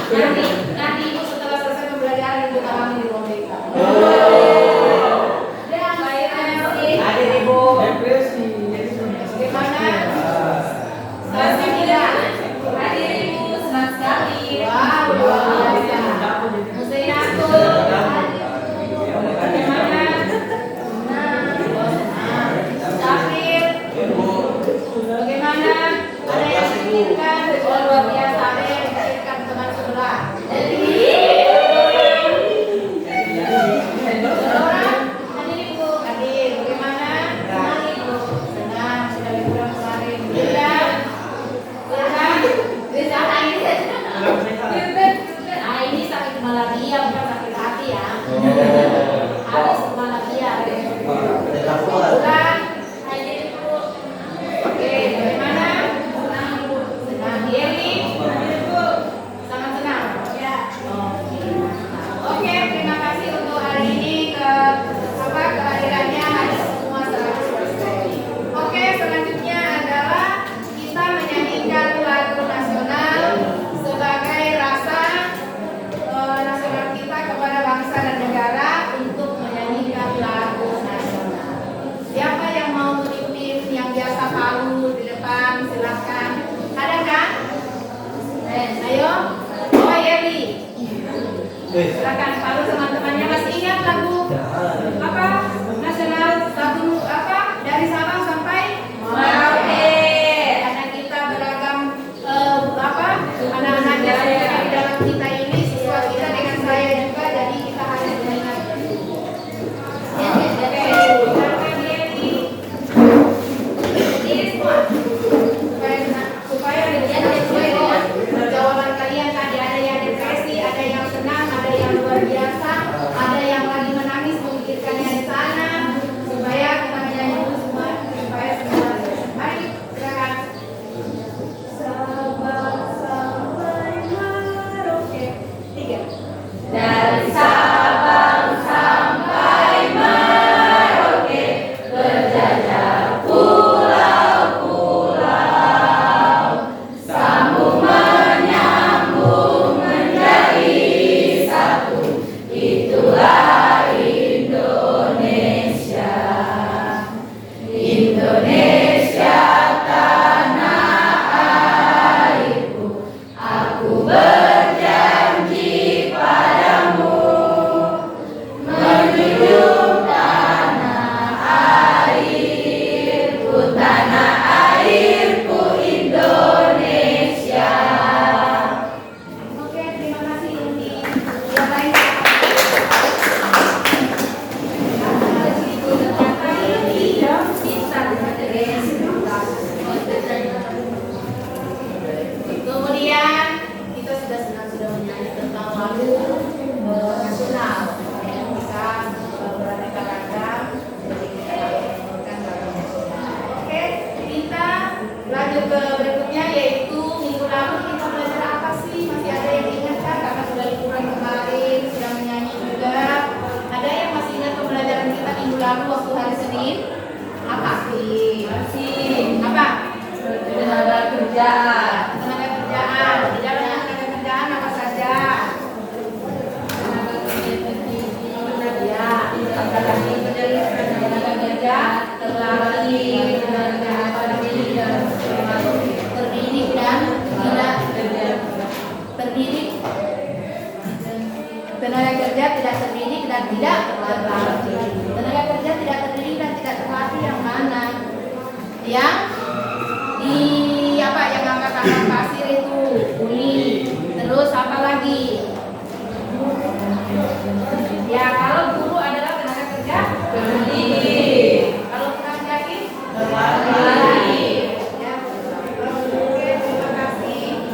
Nanti ibu setelah selesai pembelajaran ibu alami di ruang BK. Hadir ibu. Bagaimana? Senang tidak? Hadir ibu, senang sekali. Wow, luar biasa. Musyawarah. Bagaimana? Safir. Bagaimana? Ada yang diinginkan? Oh, luar biasa. Ada yang diinginkan teman sebelah. Orang hadir ibu. Hadir. Bagaimana? Senang ibu. Senang. Sudah liburan kemarin. Iya. Bisa ini. Ah, ini sakit malaria bukan sakit hati ya. Habis malaria. Bukan. Hadir ibu. Oke, bagaimana? Senang ibu. Senang. Yeli. Hadir ibu. Sangat senang. Ya. Oke, terima kasih untuk hari ini kehadirannya hadir semua 100%. Oke, selanjutnya adalah kita menyanyikan lagu nasional sebagai rasa nasional kita kepada bangsa dan negara untuk menyanyikan lagu nasional. Siapa yang mau memimpin yang biasa palu di depan silakan. Ada kan? Ayo. Oh Yeli. Silakan palu teman-temannya masih ingat lagu apa? Nasional lagu apa? Dari Sabang sampai Merauke. Karena kita beragam anak-anak yang ada di dalam kita ini siswa kita dengan saya juga, jadi kita harus mengingat. Silakan Yeli. Ini semua supaya dia sesuai dengan jawaban kalian tadi. Ada yang depresi, ada yang senang, ada yang luar biasa, ada yang lagi menangis memikirkannya di sana, supaya kita menyanyi dulu semua supaya semua. Mari silakan. Sabang sampai Merauke. 3. Dari Sabang sampai Merauke berjajah pulau-pulau, sambung menyambung menjadi satu, itulah Indonesia. Indonesia tanah airku, aku berjanji padamu menjunjung tanah airku Indonesia. Oke, terima kasih Indi. Yang lain kemudian kita sudah menyanyi tentang lagu nasional yang bisa beraneka ragam, jadi kita menyanyikan lagu nasional. Oke, kita lanjut ke berikutnya, yaitu minggu lalu kita belajar apa sih? Masih ada yang ingat kan? Karena sudah liburan kemarin, sudah menyanyi juga. Ada yang masih ingat pembelajaran kita minggu lalu waktu hari Senin? Apa sih? Masih. Apa? Tenaga kerjaan. Tenaga kerjaan. Di dalam tenaga kerjaan apa saja? Tenaga kerja. Tenaga kerja terlatih, terdidik dan tidak terdidik. Tenaga kerja tidak terdidik dan tidak terlatih. Tenaga kerja tidak terdidik dan tidak terlatih yang mana? Yang di apa? Yang angkat-angkat pasir itu, kuli. Terus apa lagi? Ya, kalau guru adalah tenaga kerja terdidik. Kalau tukang jahit terlatih. Ya, oke, terima kasih.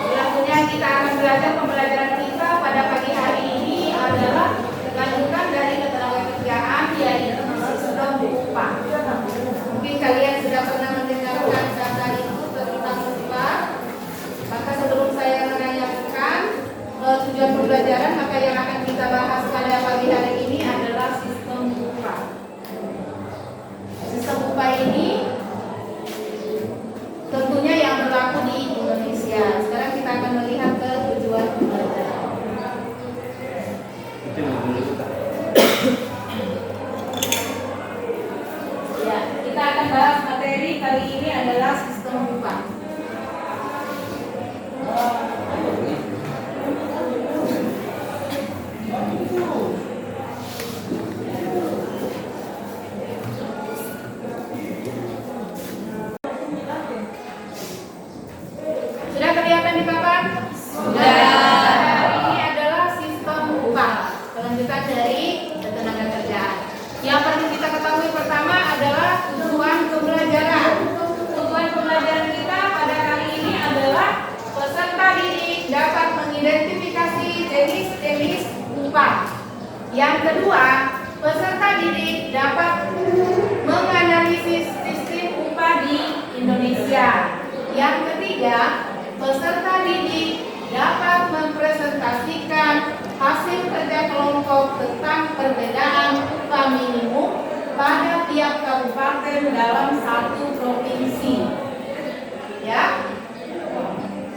Selanjutnya kita akan belajar pembelajaran kita pada pagi hari ini adalah lanjutan dari ketenaga kerjaan, yaitu sistem upah. Mungkin kalian sudah pernah mendengarkan data itu tentang upah. Maka sebelum saya menanyakan tujuan pembelajaran, maka yang akan kita bahas pada pagi hari ini adalah sistem upah. Sistem upah ini tentunya yang berlaku di Indonesia. Sekarang kita akan melihat ke mengidentifikasi jenis-jenis upah. Yang kedua, peserta didik dapat menganalisis sistem upah di Indonesia. Yang ketiga, peserta didik dapat mempresentasikan hasil kerja kelompok tentang perbedaan upah minimum pada tiap kabupaten dalam satu provinsi. Ya.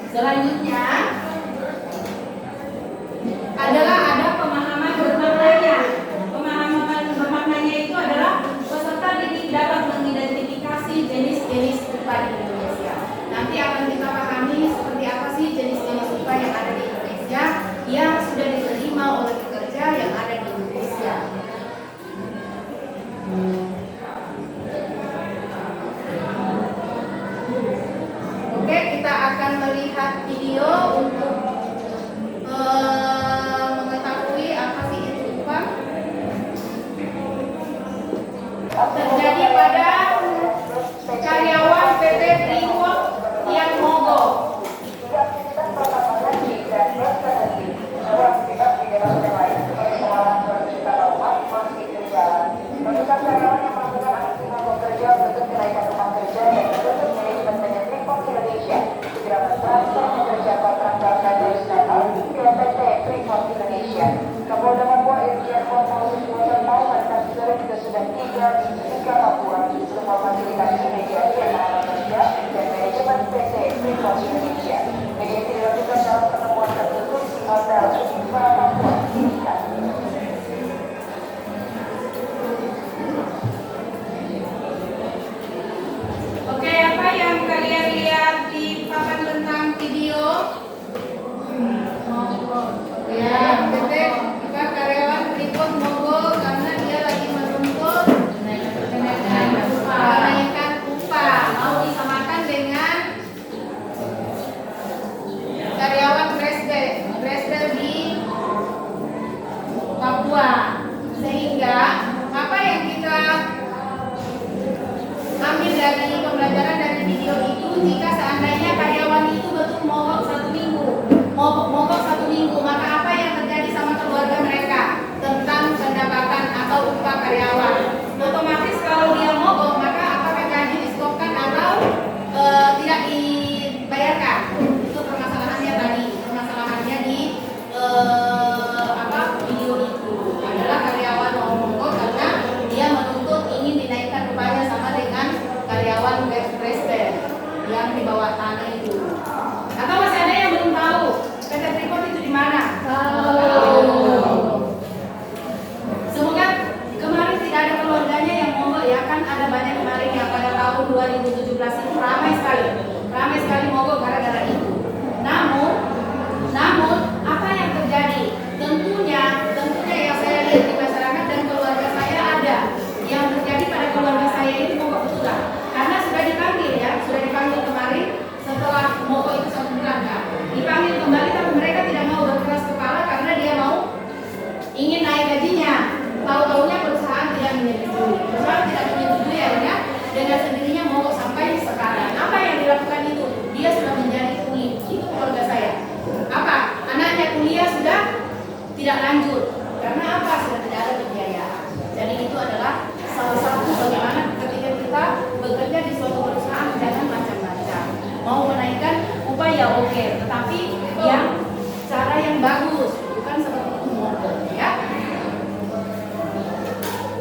Selanjutnya adalah ada pemahaman bermaknanya. Pemahaman bermaknanya itu adalah peserta didik dapat mengidentifikasi jenis-jenis upah di Indonesia. Nanti akan kita pahami seperti apa sih jenis-jenis upah yang ada di Indonesia yang sudah diterima oleh pekerja yang ada di Indonesia. Oke, kita akan melihat video untuk mengetahui apa sih itu upah. Terjadi pada karyawan PT Freeport yang mogok. Kapolda Papua Irjen Pol Paulus Wasan Pauman tadi sore juga sudah tiba di Singapura Papua untuk memfasilitasi mediasi antara pekerja dan manajemen PT Freeport Indonesia. Mediasi dilakukan dalam pertemuan tertutup di Hotel Singapura Papua, Timika. Oke, apa yang kalian lihat di papan tentang video? Ya, PT karyawan Freeport mogok karena dia lagi menuntut kenaikan upah. Mau disamakan dengan karyawan Prestel di Papua. Sehingga apa yang kita ambil dari pembelajaran dari video itu, jika seandainya karyawan itu betul mogok 1 minggu, maka apa yang terjadi sama keluarga mereka tentang pendapatan atau upah karyawan? Otomatis kalau dia mogok, maka apakah gaji di-stopkan atau tidak dibayarkan? Itu permasalahannya tadi. Permasalahannya di video itu adalah karyawan mau mogok karena dia menuntut ingin dinaikkan upahnya sama dengan karyawan Prestel yang di bawah tanah itu. Atau masih ada yang belum tahu PT Freeport itu di mana? Semoga kemarin tidak ada keluarganya yang mogok ya, kan ada banyak kemarin yang pada tahun 2017 itu ramai sekali mogok gara-gara itu. Namun apa yang terjadi? Tentunya yang saya lihat di masyarakat dan keluarga saya ada yang terjadi pada keluarga saya itu mogok betulan. Karena sudah dipanggil kemarin setelah mogok itu 1 bulan kan, dipanggil kembali tapi mereka tidak mau berkeras kepala karena dia ingin naik gajinya. Tahu-taunya perusahaan tidak menyetujui akhirnya dengan sendirinya mogok sampai sekarang. Apa yang dilakukan itu? Dia sudah menjadi kuli. Itu keluarga saya. Apa? Anaknya kuliah sudah tidak lanjut. Karena apa? Sudah tidak ada pembiayaan. Jadi itu adalah salah satu bagaimana ketika kita bekerja di suatu perusahaan, jangan macam-macam. Mau menaikkan upah ya oke, tetapi yang cara yang bagus, bukan seperti itu mogok ya.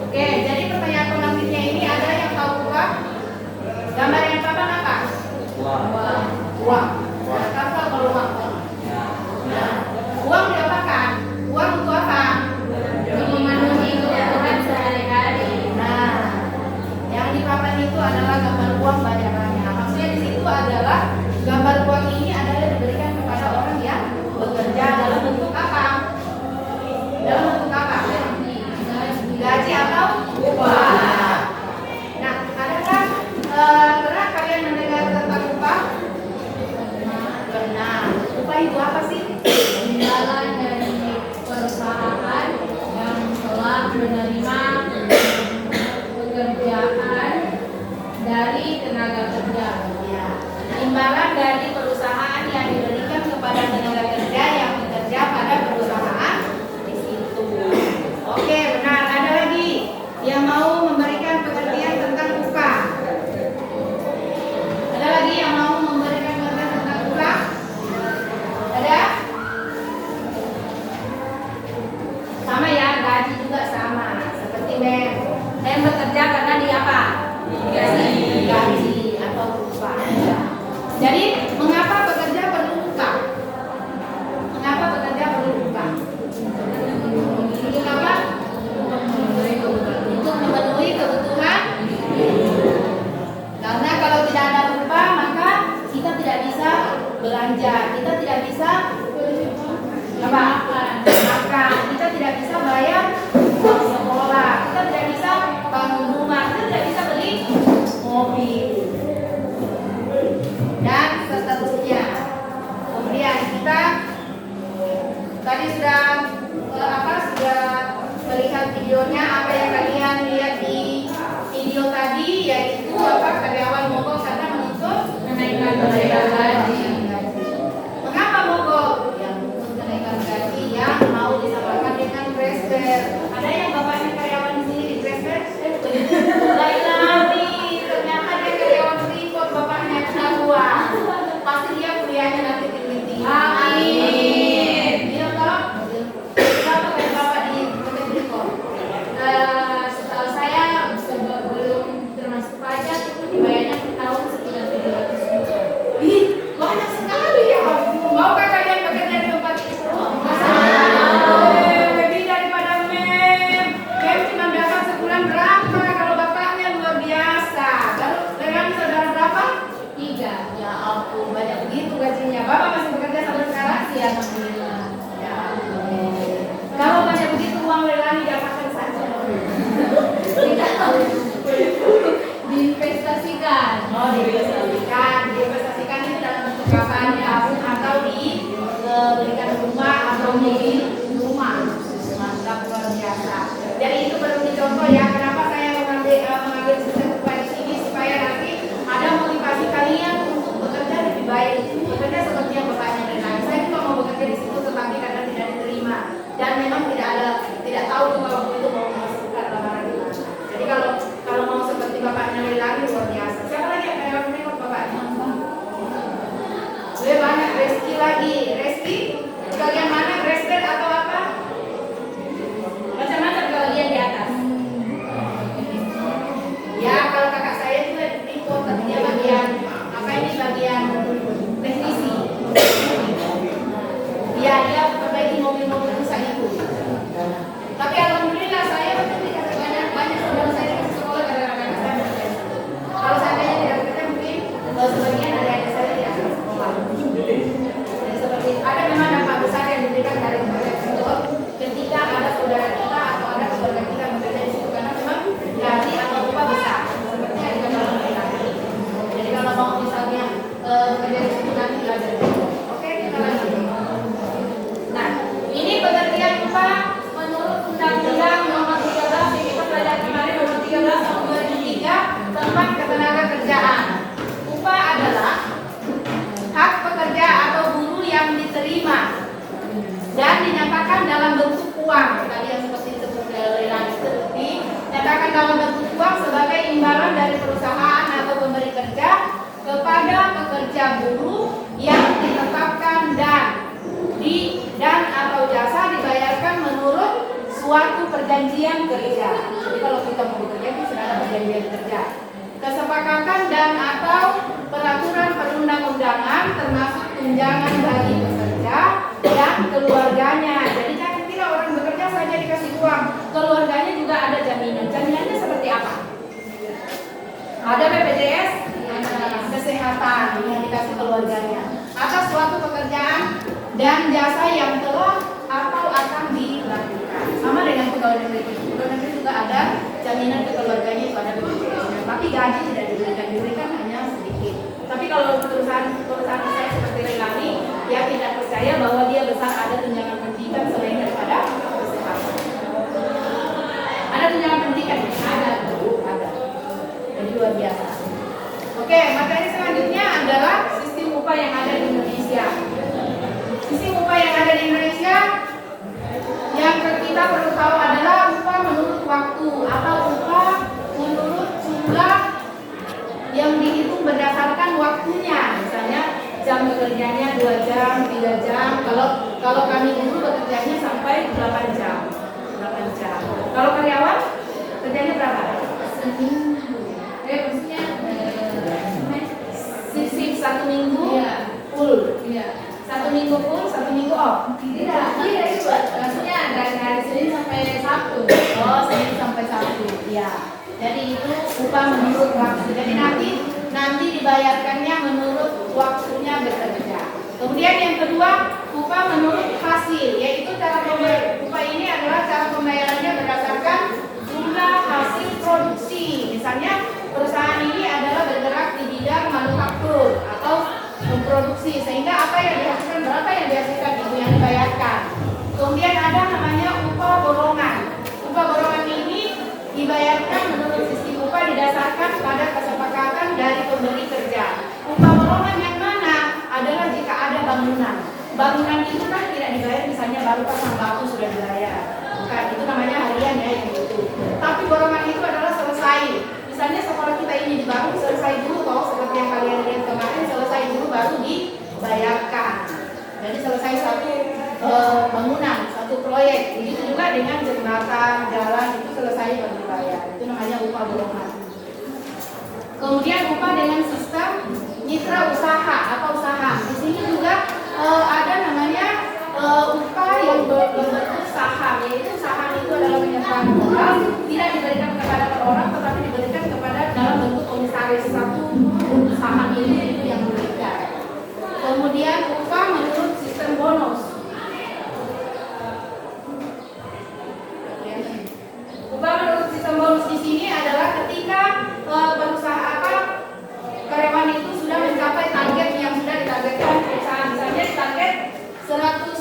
Oke, jadi pertanyaan pengantinnya ini ada yang tahu upah? Gambar yang papan apa? Uang. Nah, kalau uang. Nah, uang diapakan? Uang untuk apa? Untuk memenuhi kebutuhan sehari-hari. Nah, yang di papan itu adalah gambar uang banyak-banyak. Maksudnya di situ adalah gambar uang ini adalah diberikan kepada orang yang Tadi sudah sudah melihat videonya. Apa yang kalian lihat di video tadi yaitu karyawan mogok karena menuntut kenaikan gaji. Mengapa mogok? Yang menuntut kenaikan gaji yang mau disamakan dengan Grasberg. Ada yang bapaknya karyawan di sini di Grasberg? Lain-lain. Ternyata dia karyawan Freeport, bapaknya ketahuan. Pasti dia kuliahnya nanti tinggi-tinggi. Amin. Iya toh? Berapa kayak bapak di Freeport? Setahu saya belum termasuk pajak itu dibayarnya per tahun sekitar 700 juta. Ih, banyak sekali ya. Maukah kalian bekerja di tempat itu? Lebih daripada mem cuma dapat sebulan berapa? Kalau bapaknya luar biasa. Lalu dengan saudara berapa? 3. Ya ampun, banyak begitu gajinya. Bapak masih bekerja sampai sekarang? Ya, alhamdulillah. Ya ampun. Kalau banyak begitu uang lelang diapakan saja? Tidak tahu. Diinvestasikan. Oh, diinvestasikan itu dalam bentuk apa? Ditabung atau diberikan rumah atau mobil rumah. Mantap, luar biasa. Jadi itu perlu dicontoh ya. Kenapa saya mengambil sistem upah di sini supaya nanti ada motivasi kalian untuk bekerja lebih baik, bekerja seperti yang bapaknya dengar. Saya juga mau bekerja di situ, tetapi karena tidak diterima dan memang tidak tahu juga waktu itu mau masukkan lamaran di mana. Jadi kalau mau seperti bapaknya lagi luar biasa. Siapa lagi yang karyawan Freeport bapaknya? Lebih banyak. Reski lagi. Reski bagian mana? Grasberg atau apa? Macam-macam bagian di atas. Ya, kalau kakak saya juga di Freeport, tapi dia bagian bagian teknisi. Dia perbaiki mobil-mobil rusak itu. Tapi alhamdulillah saya banyak saudara saya di sekolah karena kakak saya bekerja. Kalau seandainya tidak bekerja mungkin sebagian adik-adik saya tidak akan sekolah. Jadi seperti ada memang dampak besar yang diberikan dari Freeport ketika ada saudara kita atau ada keluarga kita bekerja di situ karena memang gaji atau upah besar seperti yang dikatakan lagi. Jadi kalau mau misalnya bekerja di situ nanti belajar. Oke, kita lanjut. Nah, ini pengertian upah menurut Undang-Undang Nomor 13 yang kita pelajari kemarin, Nomor 13 Tahun 2003 tentang Ketenagakerjaan. Upah adalah hak pekerja atau buruh yang diterima dan dinyatakan dalam bentuk uang. Tadi yang seperti disebut lelang itu dinyatakan dalam bentuk uang sebagai imbalan dari perusahaan atau pemberi kerja kepada pekerja buruh yang ditetapkan dan atau jasa dibayarkan menurut suatu perjanjian kerja. Jadi kalau kita mau bekerja itu sudah ada perjanjian kerja, kesepakatan dan atau peraturan perundang-undangan termasuk tunjangan bagi pekerja dan keluarganya. Jadi jangan kira orang bekerja saja dikasih uang, keluarganya juga ada jaminan. Jaminannya seperti apa? Ada BPJS kesehatan yang dikasih keluarganya atas suatu pekerjaan dan jasa yang telah atau akan dilakukan. Sama dengan pegawai negeri. Pegawai negeri juga ada jaminan ke keluarganya itu ada BPJS-nya. Tapi gaji tidak diberikan hanya sedikit. Tapi kalau perusahaan saya seperti Relani, dia tidak percaya bahwa dia besar ada tunjangan pendidikan selain daripada kesehatan. Ada tunjangan pendidikan? Ada. Jadi luar biasa. Oke, materi selanjutnya adalah sistem upah yang ada di Indonesia. Sistem upah yang ada di Indonesia yang kita perlu tahu adalah upah menurut waktu atau upah menurut jumlah yang dihitung berdasarkan waktunya. Misalnya jam bekerjanya 2 jam, 3 jam. Kalau kami dulu bekerjanya sampai 8 jam. 8 jam. Kalau karyawan kerjanya berapa? Seminggu. Maksudnya sip 1 minggu full. Iya. 1 minggu full, 1 minggu off. Tidak itu. Maksudnya dari hari Senin sampai Sabtu. Oh, Senin sampai Sabtu. Iya. Jadi itu upah menurut waktu. Jadi nanti dibayarkannya menurut waktunya bekerja. Kemudian yang kedua, upah menurut hasil, yaitu cara pembayaran. Upah ini adalah cara pembayarannya berdasarkan jumlah hasil produksi. Misalnya perusahaan ini adalah bergerak di bidang manufaktur atau memproduksi, sehingga apa yang dihasilkan, berapa yang dihasilkan itu yang dibayarkan. dibayarkan. Kemudian ada namanya upah borongan. Upah borongan ini dibayarkan menurut sistem upah didasarkan pada kesepakatan dari pemberi kerja. Upah borongan yang mana adalah jika ada bangunan. Bangunan itu kan tidak dibayar, misalnya baru pasang batu sudah dibayar. Bukan, itu namanya harian ya yang itu. Tapi borongan itu adalah selesai. Misalnya sekolah kita ini dibangun, selesai dulu toh, seperti yang kalian lihat kemarin, selesai dulu baru dibayarkan. Jadi selesai satu bangunan, satu proyek. Begitu juga dengan jembatan, jalan itu selesai baru dibayar. Itu namanya upah borongan. Kemudian upah dengan sistem mitra usaha atau saham. Di sini juga ada namanya upah yang berbentuk saham, yaitu saham itu adalah penyertaan modal, tidak diberikan kepada per orang, tetapi diberikan kepada dalam bentuk komisaris satu saham ini itu yang diberikan. Kemudian upah menurut sistem bonus. Upah menurut sistem bonus di sini adalah ketika perusahaan karyawan itu sudah mencapai target yang sudah ditargetkan perusahaan, misalnya target 100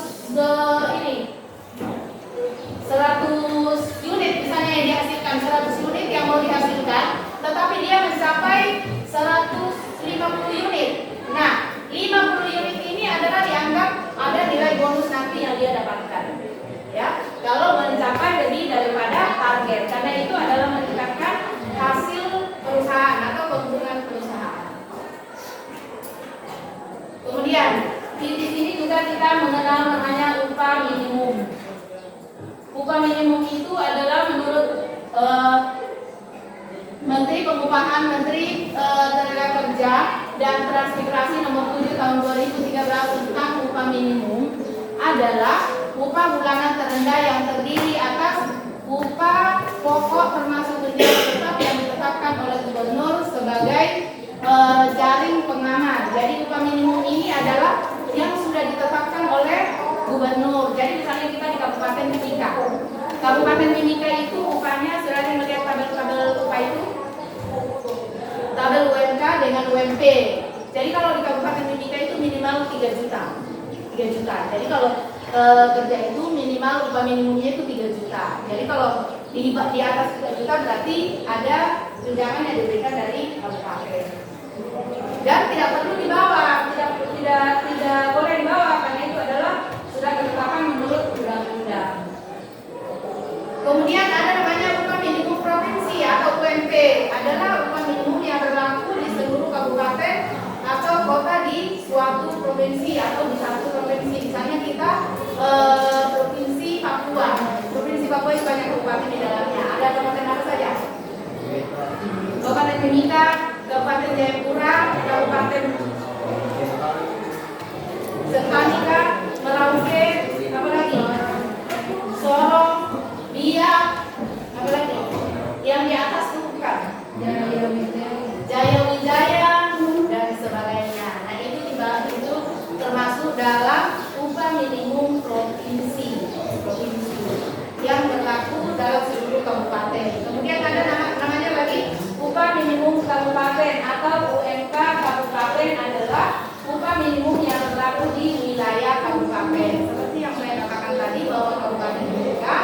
unit misalnya yang dihasilkan, 100 unit yang mau dihasilkan, tetapi dia mencapai 150 unit. Nah, 50 unit ini adalah dianggap ada nilai bonus nanti yang dia dapatkan. Ya, kalau mencapai lebih daripada target, karena itu adalah meningkatkan hasil perusahaan atau keuntungan perusahaan. Kemudian di sini juga kita mengenal namanya upah minimum. Upah minimum itu adalah menurut Menteri Pengupahan, Menteri Tenaga Kerja dan Transmigrasi nomor 7 tahun 2013 tentang upah minimum adalah upah bulanan terendah yang terdiri atas upah pokok termasuk tunjangan tetap yang ditetapkan oleh gubernur sebagai jaring pengaman. Jadi upah minimum ini adalah yang sudah ditetapkan oleh gubernur. Jadi misalnya kita di Kabupaten Mimika. Kabupaten Mimika itu upahnya, sudah melihat tabel-tabel upah itu, tabel UMK dengan UMP. Jadi kalau di Kabupaten Mimika itu minimal 3 juta. 3 juta. Jadi kalau kerja itu minimal upah minimumnya itu 3 juta. Jadi kalau di atas 3 juta berarti ada tunjangan yang diberikan dari kabupaten. Dan tidak perlu dibawa, tidak boleh dibawa karena itu adalah sudah ditetapkan menurut undang-undang. Kemudian ada namanya upah minimum provinsi atau UMP, adalah upah minimum yang berlaku di seluruh kabupaten atau kota di suatu provinsi atau di satu provinsi. Misalnya kita provinsi Papua. Provinsi Papua itu banyak kabupaten di dalamnya. Ada kabupaten apa saja? Kabupaten Mimika, Kabupaten Jayapura, Kabupaten Sengkanika, Merauke, apa lagi? Sorong, Biak, apa lagi? Yang di atas itu bukan? Jaya Wijaya dan sebagainya. Nah itu termasuk dalam upah minimum provinsi yang berlaku dalam seluruh kabupaten. Kemudian ada namanya lagi upah minimum kabupaten atau UMK kabupaten adalah upah minimum yang berlaku di wilayah kabupaten. Seperti yang saya katakan tadi bahwa kabupaten Mimika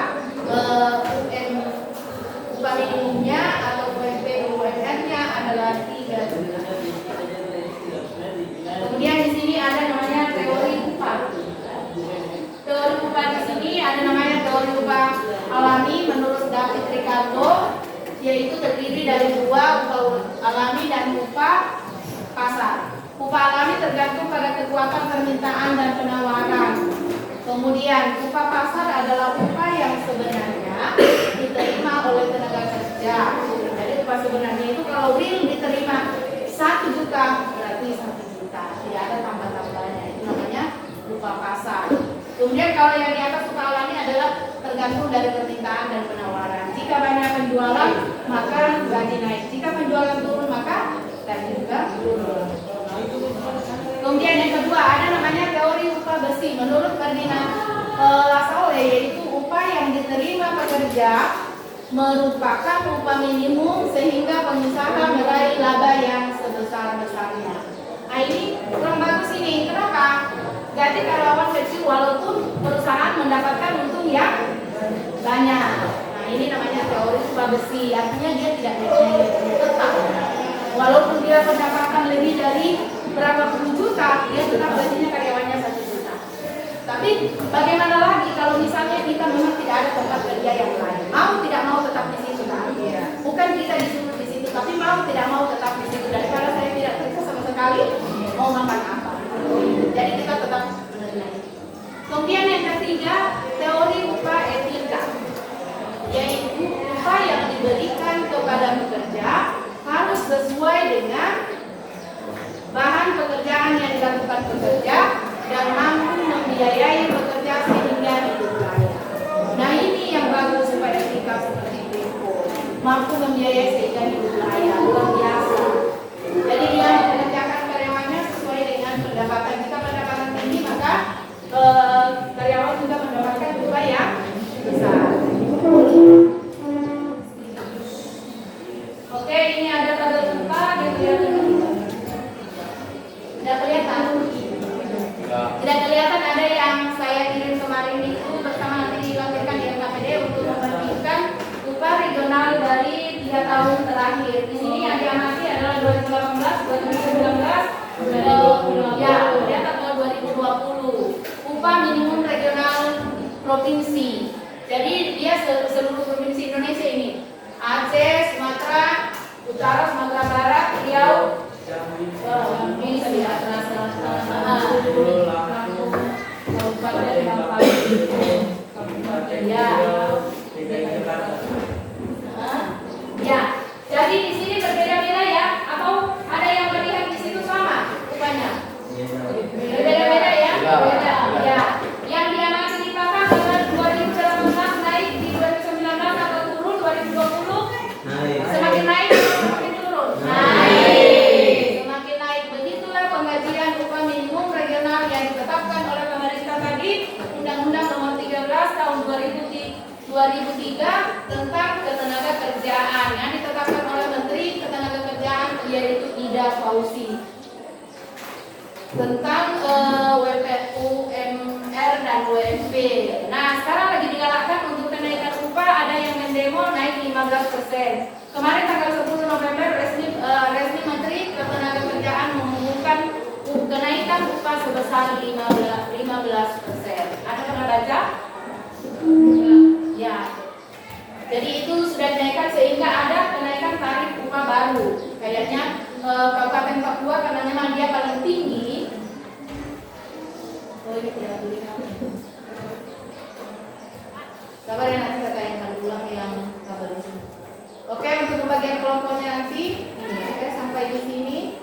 upah minimumnya atau UMP UMR-nya adalah 3 juta. Kemudian di sini ada namanya teori upah. Teori upah di sini ada namanya teori upah alami menurut David Ricardo, yaitu terdiri dari dua, upah alami dan upah pasar. Upah alami tergantung pada kekuatan permintaan dan penawaran. Kemudian upah pasar adalah upah yang sebenarnya diterima oleh tenaga kerja. Jadi upah sebenarnya itu kalau real diterima 1 juta berarti 1 juta, tidak ada tambah-tambahnya. Itu namanya upah pasar. Kemudian kalau yang di atas upah alami adalah tergantung dari permintaan dan penawaran. Jika banyak penjualan maka gaji naik. Jika penjualan turun maka gaji juga turun. Kemudian yang kedua ada namanya teori upah besi menurut Ferdinand Lassalle, yaitu upah yang diterima pekerja merupakan upah minimum sehingga pengusaha meraih laba yang sebesar-besarnya. Nah ini kurang bagus ini, kenapa? gaji karyawan kecil walaupun perusahaan mendapatkan untung yang banyak. Nah, ini namanya teori upah besi, artinya dia tidak tetap. Walaupun dia pendapatan lebih dari berapa puluh juta, dia tetap gajinya karyawannya 1 juta. Tapi bagaimana lagi kalau misalnya kita memang tidak ada tempat kerja yang lain, mau tidak mau tetap di situ kan? Bukan kita disuruh di situ, tapi mau tidak mau tetap di situ. Daripada saya tidak kerja sama sekali, mau makan apa? Jadi kita tetap menerima itu. Kemudian yang ketiga, teori upah etika, yaitu upah yang diberikan kepada pekerja harus sesuai dengan bahan pekerjaan yang dilakukan pekerja dan mampu membiayai pekerja sehingga hidup layak. Nah, ini yang bagus supaya etika seperti Tempo, mampu membiayai sehingga hidup layak, luar biasa. Jadi dia mengerjakan karyawannya sesuai dengan pendapatan. Jika pendapatan tinggi, maka karyawan juga mendapatkan upah yang besar. Oke, ini ada tabel upah yang kelihatan. Tidak kelihatan? Tidak kelihatan. Ada yang saya kirim kemarin itu bersama nanti dilampirkan di LKPD untuk membandingkan upah regional dari 3 tahun terakhir. Di sini yang diamati adalah 2018, 2019, ya, kemudian tahun 2020. Upah minimum regional provinsi. Jadi dia seluruh provinsi Indonesia ini. Aceh, Sumatera Utara, Sumatera Barat, Riau, ini Sumatera Selatan, Lampung, Kabupaten Kabupaten ya. Ya, jadi di sini berbeda-beda ya, atau ada yang melihat di situ sama upahnya? Berbeda-beda ya? Beda. Ya. Yang diamati di belakang adalah 2018 naik di 2019 atau turun 2020? Semakin naik atau semakin turun? Naik. Semakin naik. Begitulah penggajian upah minimum regional yang ditetapkan oleh pemerintah tadi, Undang-Undang Nomor 13 Tahun 2003 tentang ketenagakerjaan yang ditetapkan oleh Menteri Ketenagakerjaan, yaitu Ida Fauzi, tentang UMR dan UMP. Nah, sekarang lagi digalakkan untuk kenaikan upah, ada yang mendemo naik 15%. Kemarin tanggal 10 November resmi Menteri Ketenagakerjaan mengumumkan kenaikan upah sebesar 15%. Ada pernah baca? Ya. Jadi itu sudah dinaikkan sehingga ada kenaikan tarif upah baru. Kayaknya Kabupaten Papua karena memang dia paling tinggi. Oh, ini tidak boleh. Sabar ya, nanti saya tayangkan ulang yang kabar di sini. Oke, untuk pembagian kelompoknya nanti ini. Oke, sampai di sini.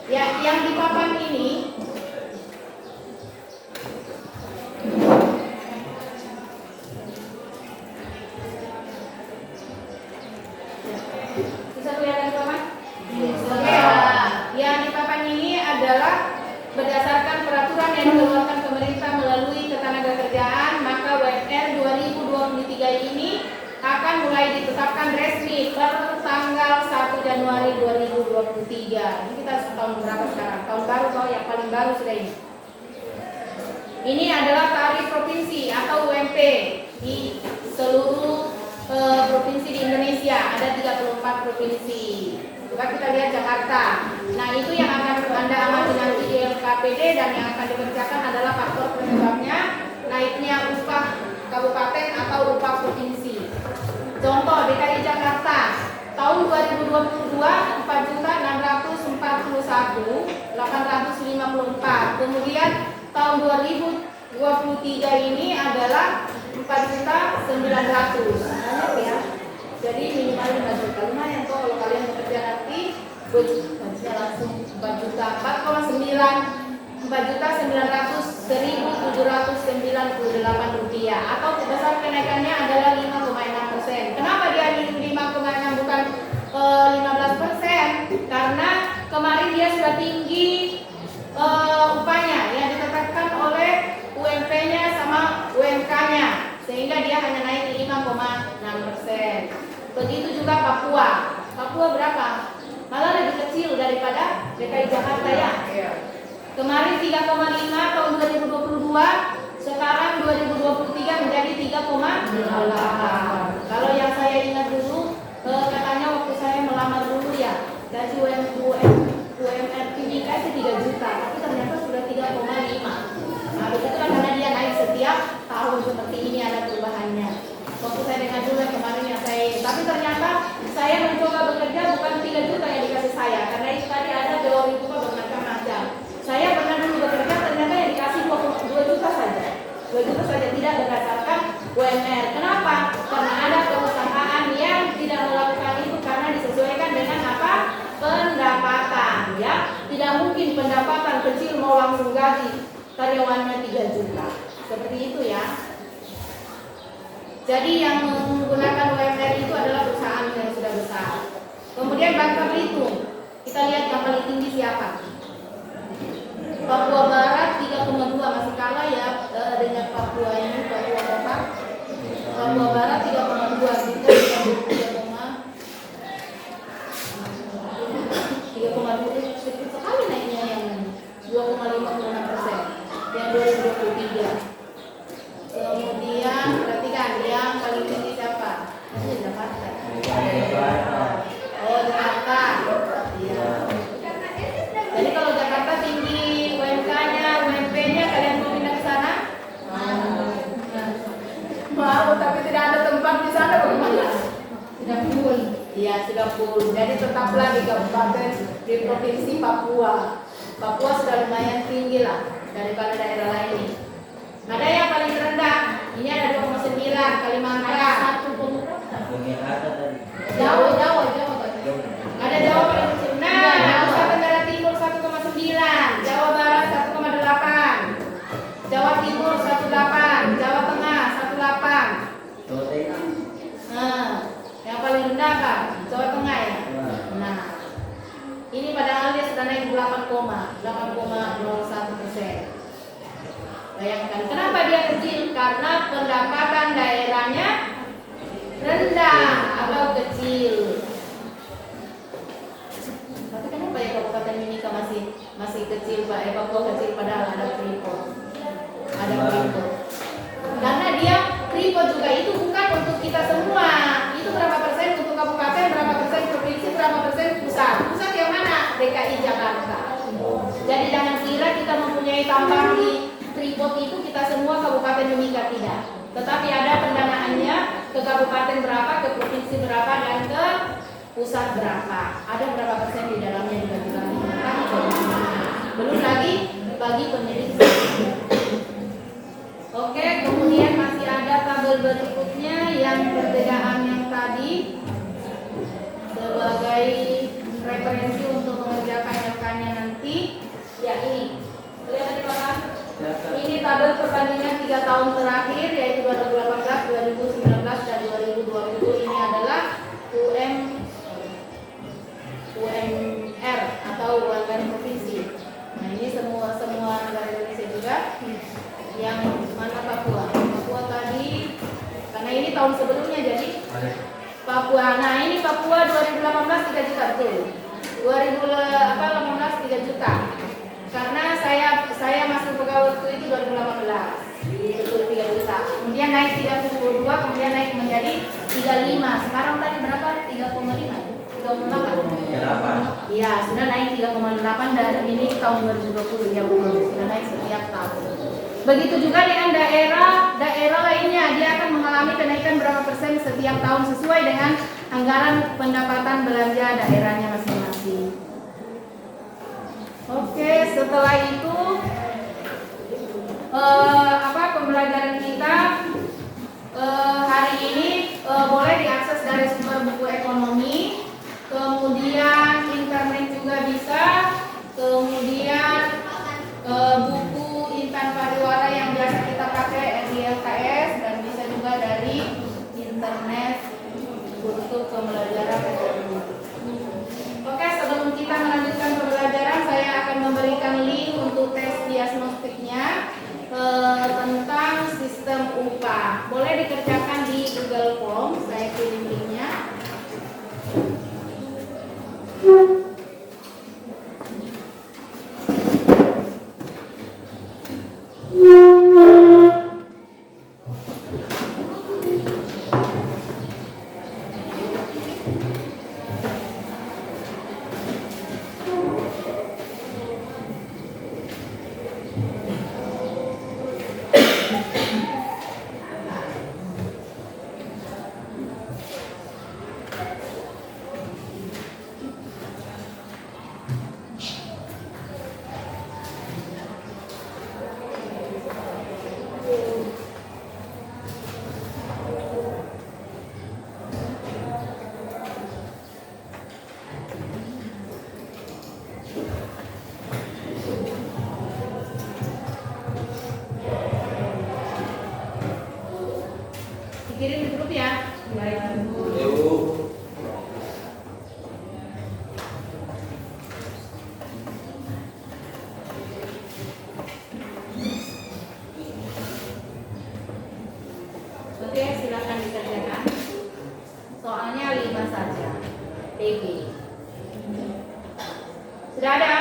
Ya, yang di papan ini bisa kelihatan papan? Yang di papan ini adalah berdasarkan peraturan yang dikeluarkan pemerintah melalui Ketenagakerjaan, maka UMR 2023 ini akan mulai ditetapkan resmi per tanggal 1 Januari 2023. Ini kita tahun berapa sekarang? Tahun baru atau yang paling baru sudah ini. Ini adalah tarif provinsi atau UMP di seluruh provinsi di Indonesia. Ada 34 provinsi. Coba kita lihat Jakarta. Nah, itu yang akan Anda amati nanti di LKPD dan yang akan dikerjakan adalah faktor penyebabnya naiknya upah kabupaten atau upah provinsi. Contoh DKI Jakarta tahun 2022 4.641.854. Kemudian tahun 2023 ini adalah 4.900. Banyak ya. Jadi minimal 5 juta. Lumayan kok kalau kalian bekerja nanti bisa langsung 4 juta 4.900.798 rupiah, atau besar kenaikannya adalah 5,6%. Kenapa dia 5,6 bukan 15%? karena kemarin dia sudah tinggi upahnya yang ditetapkan oleh UMP-nya sama UMK-nya, sehingga dia hanya naik 5,6%. Begitu juga Papua. Papua berapa? Malah lebih kecil daripada DKI Jakarta ya. Kemarin 3,5 tahun 2022, sekarang 2023 menjadi 3,8. Kalau yang saya ingat dulu, katanya waktu saya melamar dulu ya, gaji UMR Timika itu 3 juta, tapi ternyata sudah 3,5. Nah, begitulah karena dia naik setiap tahun seperti ini, ada perubahannya. Waktu saya dengar dulu yang kemarin yang tapi ternyata saya mencoba bekerja bukan 3 juta yang dikasih saya, karena itu tadi ada teori upah bermacam-macam. Saya pernah dulu bekerja, ternyata yang dikasih 2 juta saja. 2 juta saja, tidak berdasarkan UMR. Kenapa? Karena ada perusahaan yang tidak melakukan itu karena disesuaikan dengan apa? Pendapatan, ya. Tidak mungkin pendapatan kecil mau langsung gaji karyawannya 3 juta. Seperti itu ya. Jadi yang menggunakan UMR itu adalah perusahaan yang sudah besar. Kemudian Bangka Belitung, kita lihat yang paling tinggi siapa? Papua Barat 3,2, masih kalah ya dengan Papua ini, Papua Barat. Papua Barat 3,2, kita 3,2, sedikit sekali naiknya yang 2,56%, yang 2023. Kemudian perhatikan yang paling tinggi siapa? Jakarta. Oh, Jakarta. Iya. Jadi kalau Jakarta tinggi UMK-nya, UMP-nya, kalian mau pindah ke sana? Mau, tapi tidak ada tempat di sana bagaimana? Sudah full. Iya, sudah full. Jadi tetaplah di kabupaten di provinsi Papua. Papua sudah lumayan tinggi lah daripada daerah lain. Ada yang paling rendah, ini ada 2,9, Kalimantan. Jawa. Ada Jawa paling kecil. Nah, Nusa Tenggara Timur 1,9, Jawa Barat 1,8, Jawa Timur 1,8, Jawa Tengah 1,8. Nah, yang paling rendah kan Jawa Tengah ya. Nah, ini padahal dia sudah naik 8,01%. Bayangkan, kenapa dia kecil? Karena pendapatan daerahnya rendah atau kecil. Tapi kenapa ya Kabupaten Mimika masih kecil, Pak? Papua kecil padahal ada Freeport. Ada Freeport. Karena dia Freeport juga itu bukan untuk kita semua. Itu berapa persen untuk kabupaten, berapa persen provinsi, berapa persen pusat. Pusat yang mana? DKI Jakarta. Jadi jangan kira kita mempunyai tambang di Freeport itu kita semua Kabupaten Mimika, tidak. Tetapi ada pendanaannya ke kabupaten berapa, ke provinsi berapa, dan ke pusat berapa. Ada berapa persen di dalamnya juga kita minta. Belum lagi bagi pemilik. Oke, kemudian masih ada tabel berikutnya yang perbedaan yang tadi sebagai referensi untuk mengerjakan LK-nya nanti. Ya ini, lihat tadi Bapak. Ini tabel perbandingan 3 tahun terakhir, yaitu 2018, 2019, dan 2020. Ini adalah UMR atau UMR provinsi. Nah, ini semua negara Indonesia juga. Yang mana Papua? Papua tadi, karena ini tahun sebelumnya, jadi Papua. Nah, ini Papua 2018 3 juta betul. 2018 3 juta. Karena saya masuk pegawai waktu itu 2018, betul 3 juta. Kemudian naik 32, kemudian naik menjadi 35. Sekarang tadi berapa? 3,8. Iya, sudah naik 3,8 dan ini tahun 2020 ya, sudah naik setiap tahun. Begitu juga dengan daerah lainnya, dia akan mengalami kenaikan berapa persen setiap tahun sesuai dengan anggaran pendapatan belanja daerahnya masing-masing. Oke, setelah itu pembelajaran kita hari ini boleh diakses dari sumber buku ekonomi, kemudian internet juga bisa, kemudian buku Intan Pariwara yang biasa kita pakai di LKS, dan bisa juga dari internet untuk pembelajaran ekonomi. Oke, sebelum kita topiknya tentang sistem upah. Boleh dikerjakan di Google Form, saya kirim linknya. Dikirim di grup ya. Oke, silakan dikerjakan. Soalnya 5 saja. PG. Sudah ada?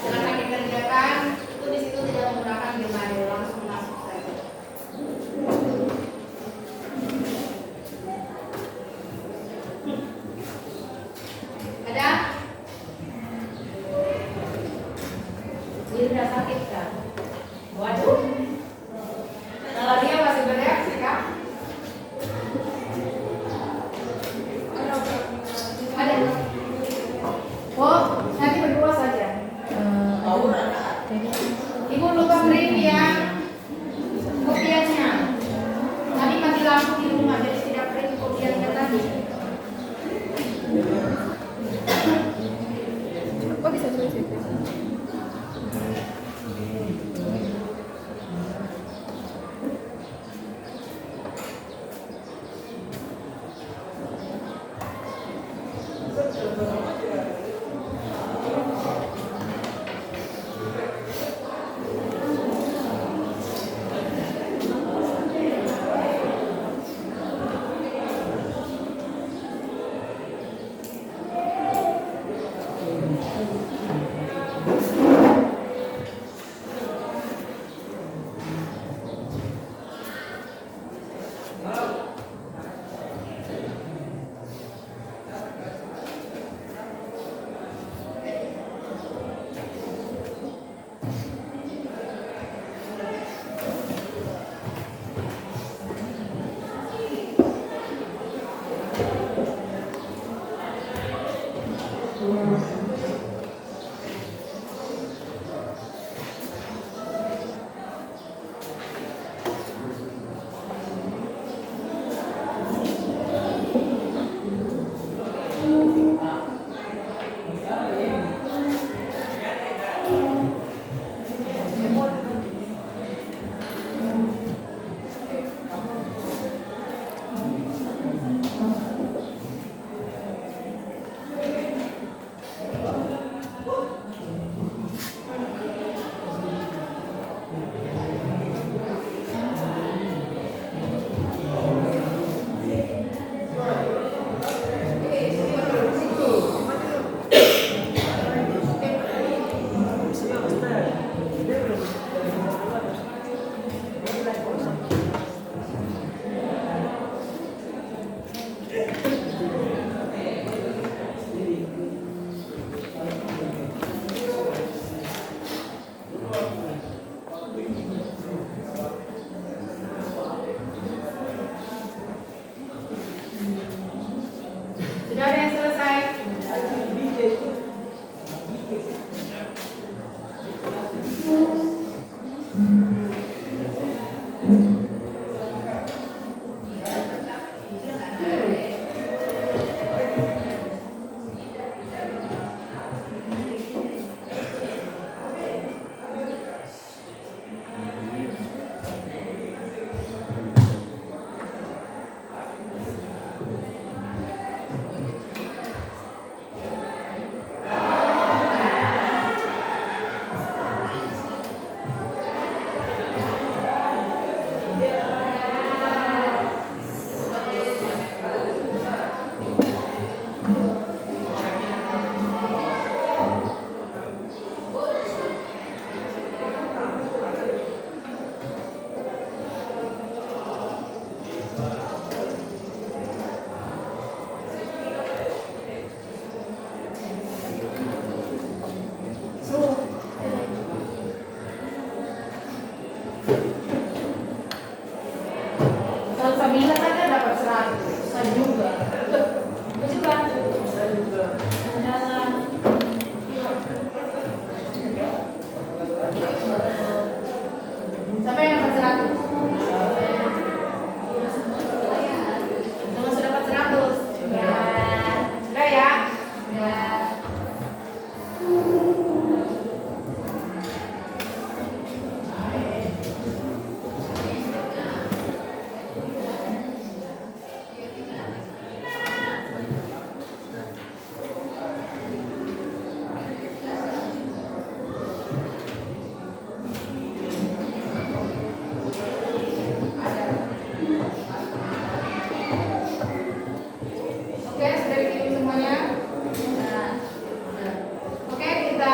Silakan dikerjakan. Itu di situ tidak menggunakan Gmail, langsung masuk saja. Ada? Dia sudah sakit kan? Waduh. Kalau dia masih bereaksi kan? Ada. Oh, nanti berdua saja. Ibu lupa print ya kopiannya. Tadi mati lampu di rumah, jadi tidak print kopiannya tadi. Kok bisa sulit?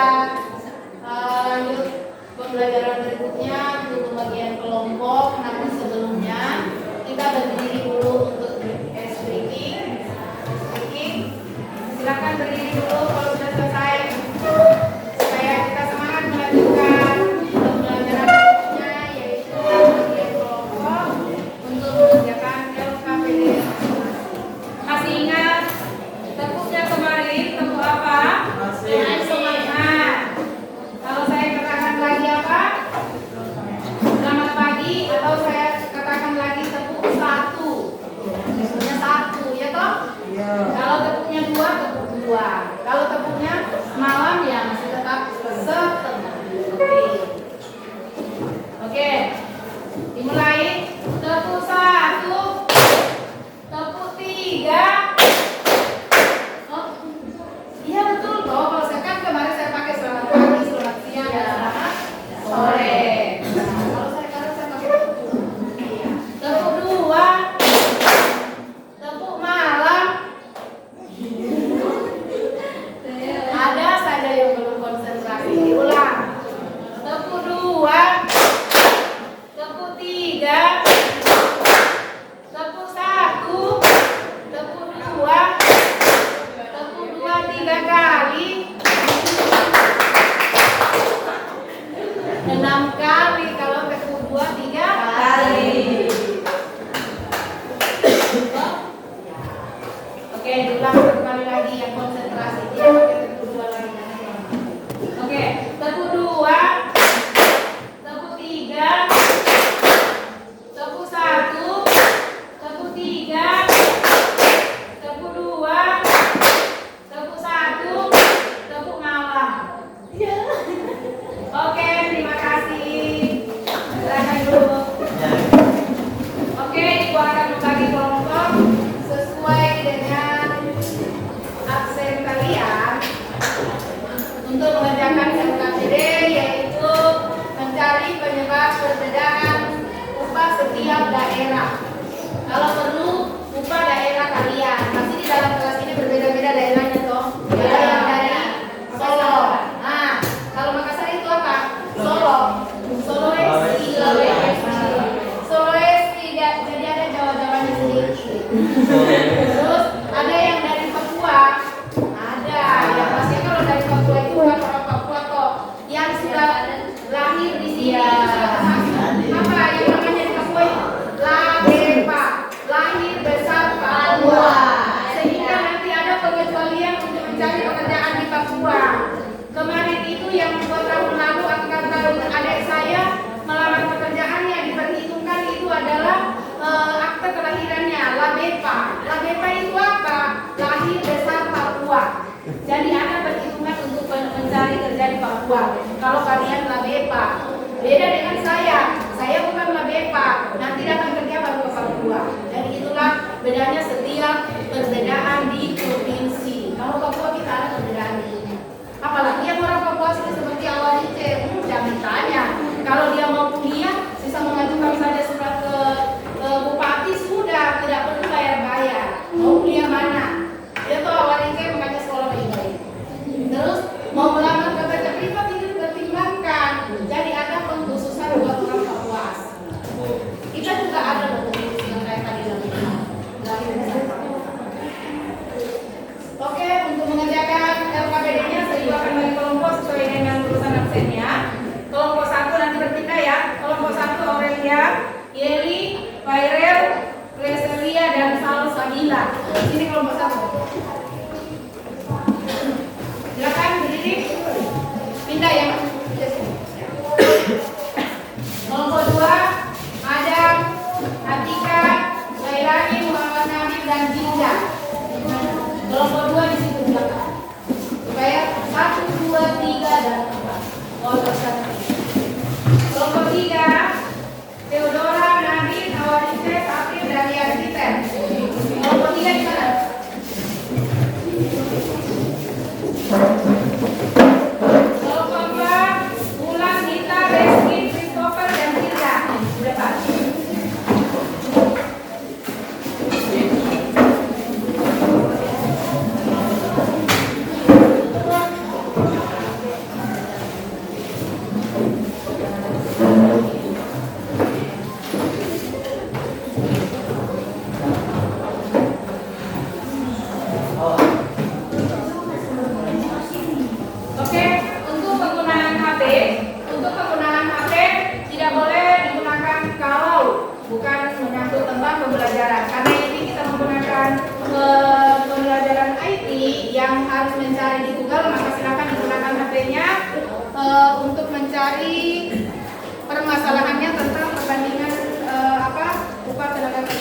lanjut pembelajaran berikutnya untuk pembagian kelompok. Namun sebelumnya kita berdiri dulu untuk speaking. Silakan berdiri dulu kalau sudah selesai supaya kita semangat melanjutkan pembelajaran berikutnya, yaitu pembagian kelompok untuk mengerjakan LKPD. Masih ingat tepuknya kemarin tepuk apa? Dengan semangat. Kalau saya katakan lagi apa? Selamat pagi, atau saya katakan lagi tepuk satu. Tepuknya satu, ya toh? Kalau tepuknya dua, tepuk dua. Kalau tepuknya malam ya masih tetap setengah. Oke. Dimulai. Tepuk satu, tepuk tiga. Oh, iya betul toh. Kalau saya kan kemarin saya pakai selamat pagi, selamat siang, dan selamat sore. Nah, kalau saya pakai tepuk. Iya. Tepuk dua, tepuk malam. Ada saja yang belum konsentrasi. Diulang. Tepuk dua, tepuk tiga, tepuk satu, tepuk dua, tiga kali, 6 kali. Kalau tepuk dua, 3 kali. Oke, diulang satu kali lagi yang konsentrasi. Tidak pakai tepuk dua lagi. Oke, tepuk dua, tepuk tiga, tepuk satu, tepuk tiga, tepuk dua, tepuk satu, tepuk malam. Oke, terima kasih. Silakan dulu. Oke, Ibu akan membagi kelompok sesuai dengan absen kalian untuk mengerjakan LKPD, yaitu mencari penyebab perbedaan upah setiap daerah. Kalau perlu upah daerah kalian, pasti di dalam kelas ini berbeda-beda daerahnya toh. Ada yang dari Solo. Nah, kalau Makassar itu apa? Solo. Sulawesi. Jadi ada Jawa-Jawanya sendiri. Terus ada yang dari Papua. Ada. Ya pasti kalau dari Papua itu bukan orang Papua kok. Yang sudah lahir di sini. Apa yang namanya di Papua itu? Labepa. Lahir besar Papua. Sehingga nanti ada pengecualian untuk mencari pekerjaan di Papua. Kemarin itu yang 2 tahun lalu angkatan adik saya melamar pekerjaannya, diperhitungkan itu adalah akte kelahirannya, Labepa. Labepa itu apa? Lahir besar Papua. Jadi ada perhitungan untuk mencari kerja di Papua. Kalau kalian Labepa, beda dengan saya bukan Labepa. Nanti datang kerja baru ke Papua. Jadi itulah bedanya setiap perbedaan di provinsi. Kalau Papua kita ada perbedaan ini. Apalagi yang orang Papua seperti awal itu, jangan ditanya. Kalau dia mau kuliah, bisa mengajukan saja surat ke bupati, sudah tidak perlu bayar. Mau kuliah mana? Dia tuh awal itu mengajar sekolah baik-baik. Terus mau melamar kerja privat itu dipertimbangkan. Jadi ada pengkhususan buat orang Papua. Kita juga ada loh pengkhususan kayak tadi dalam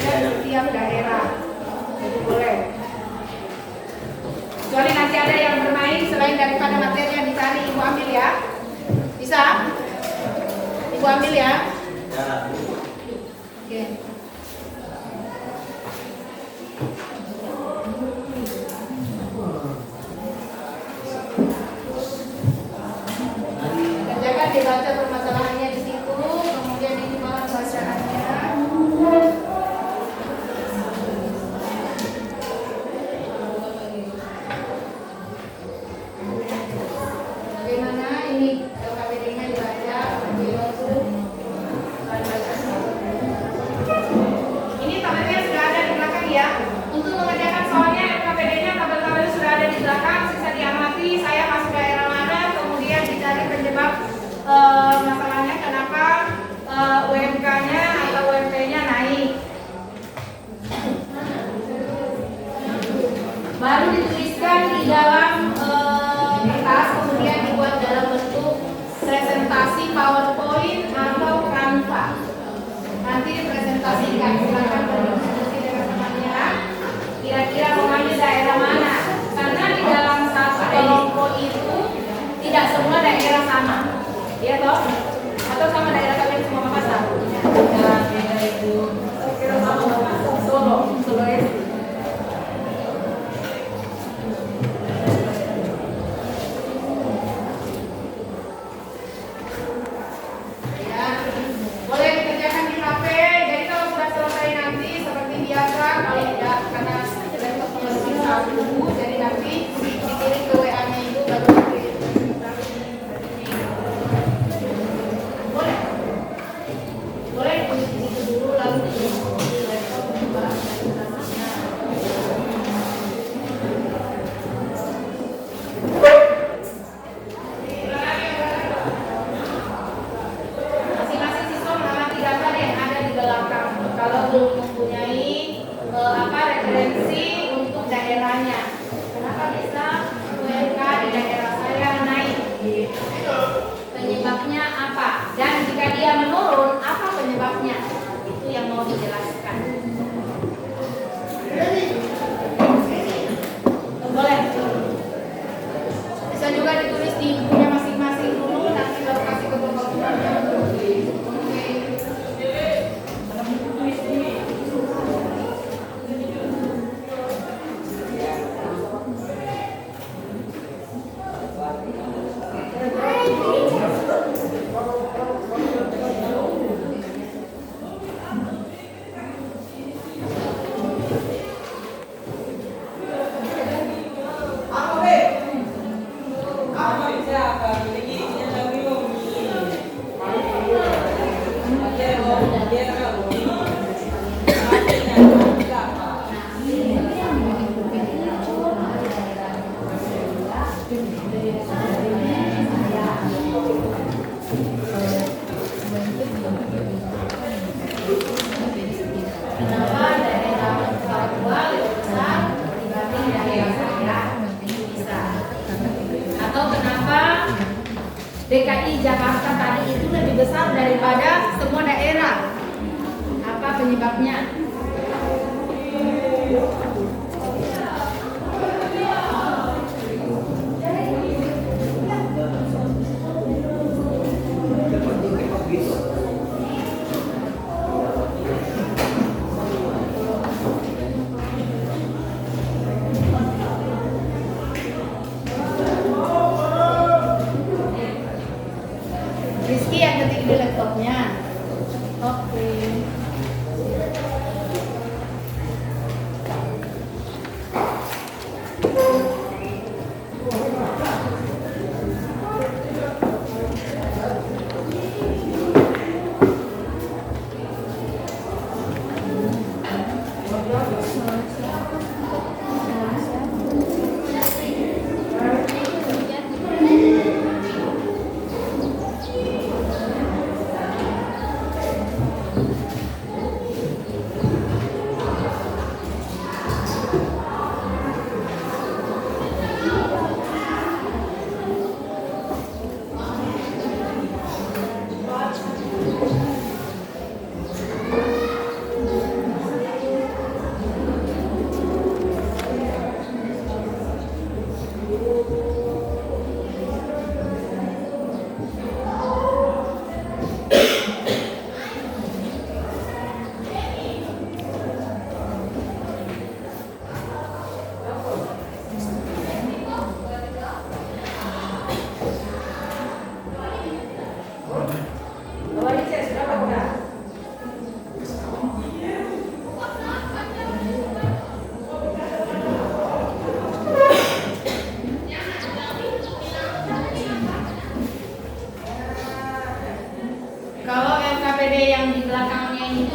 berbeda di setiap daerah. Jadi boleh. Kecuali nanti ada yang bermain selain daripada materi yang dicari, Ibu ambil ya. Bisa? Ibu ambil ya. Oke. Kerjakan dibaca permasalahannya di situ, kemudian ini bahan bacaannya. Bagaimana ini LKPD-nya dibaca? Ini tabelnya sudah ada di belakang ya. Untuk mengerjakan soalnya LKPD-nya tabel-tabelnya sudah ada di belakang. Sisa diamati saya masuk daerah mana, kemudian dicari penyebab masalahnya kenapa UMK-nya atau UMP-nya naik. Baru dituliskan di dalam kertas, kemudian dibuat dalam bentuk presentasi PowerPoint atau Canva. Nanti presentasikan, silakan berdiskusi dengan temannya. Kira-kira mau ambil daerah mana? Karena di dalam satu kelompok itu tidak semua daerah sama, ya toh? Atau sama daerah kalian semua Makassar? Ya, beda itu. Kira sama Makassar. Solo ya. Boleh dikerjakan di HP. Jadi kalau sudah selesai nanti seperti biasa, kalau tidak karena laptopnya masih satu, jadi nanti dikirim ke WA-nya Ibu baru dikirim. Boleh. Boleh ditulis di situ dulu lalu dikirim di laptop Mbak. Masing-masing siswa mengamati data yang ada di belakang. Kalau belum mempunyai referensi untuk daerahnya, kenapa bisa UMK di daerah saya naik? Penyebabnya apa? Dan jika dia menurun, apa penyebabnya? Itu yang mau dijelaskan. Boleh. Bisa juga ditulis di bukunya masing-masing dulu, nanti baru kasih ke bapak-bapaknya. Kenapa daerah Papua lebih besar dibanding daerah saya? Bisa. Atau kenapa DKI Jakarta tadi itu lebih besar daripada semua daerah? Apa penyebabnya? Rizky yang ketik di laptopnya. Oke.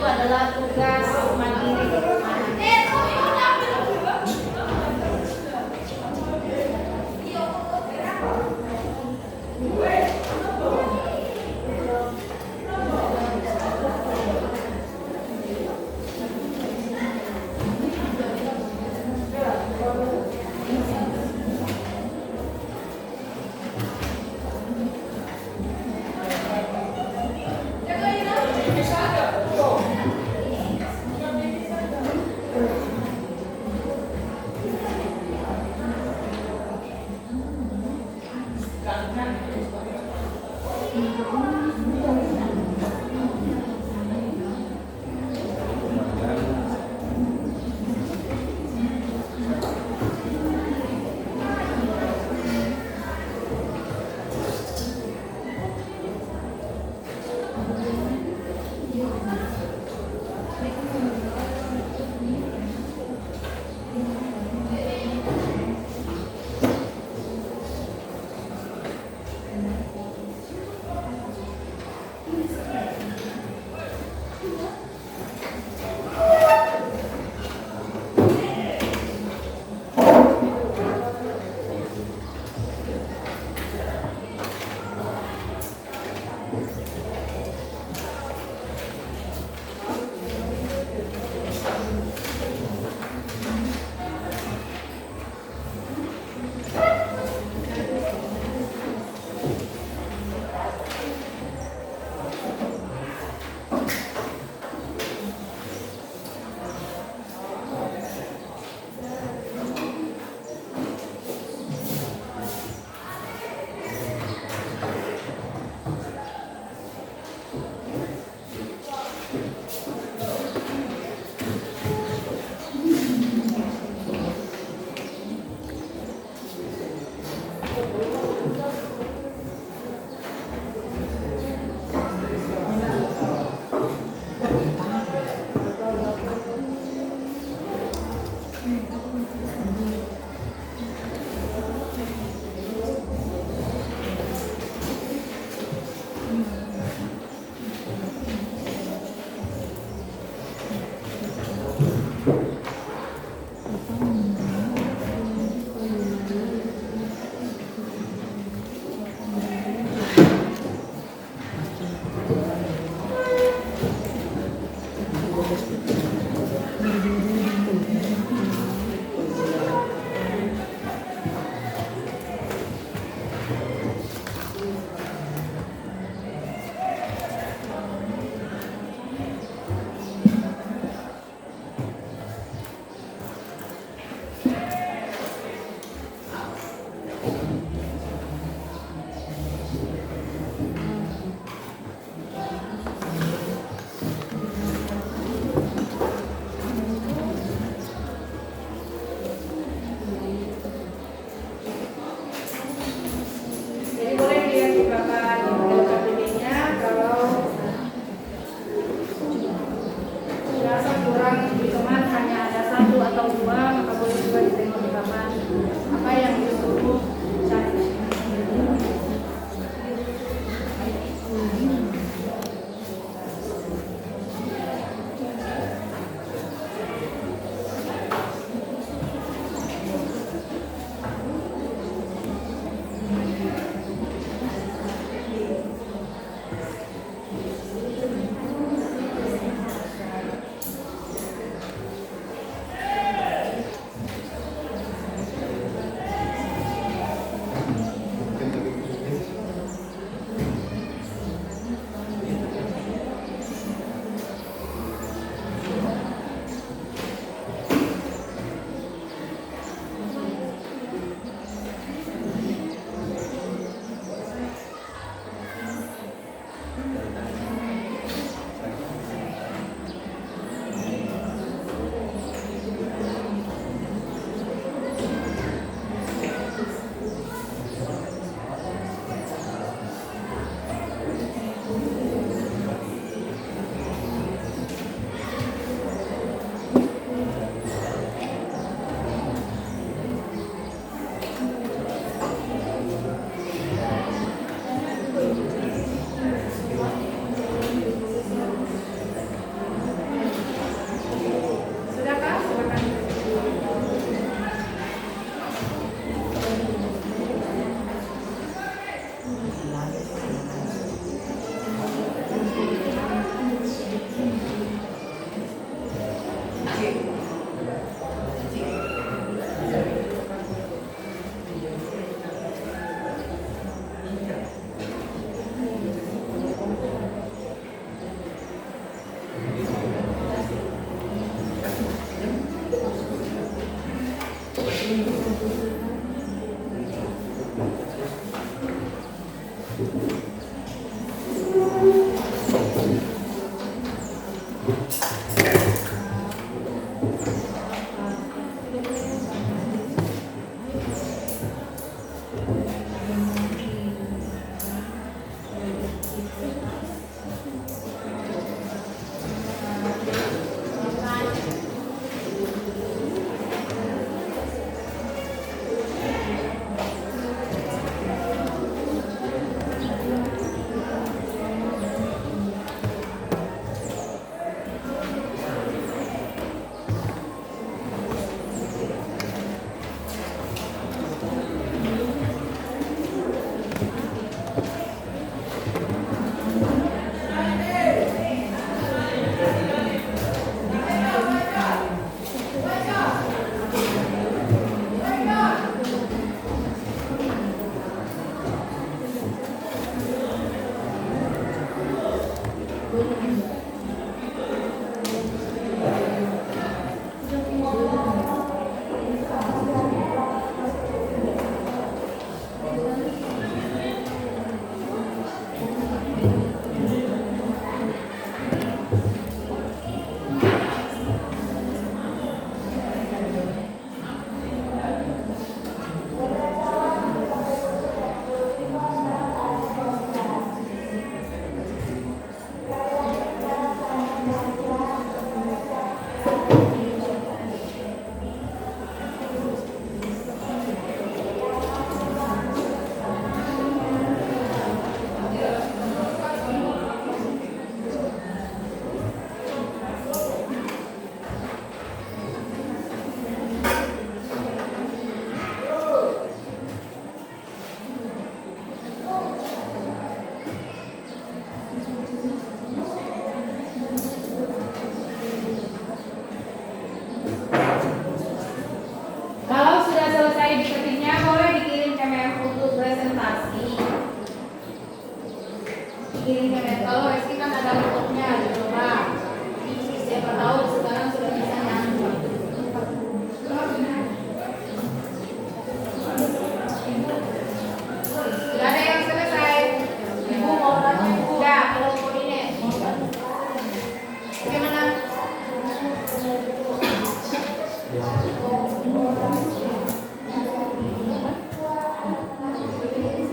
adalah tugas mandiri di rumah.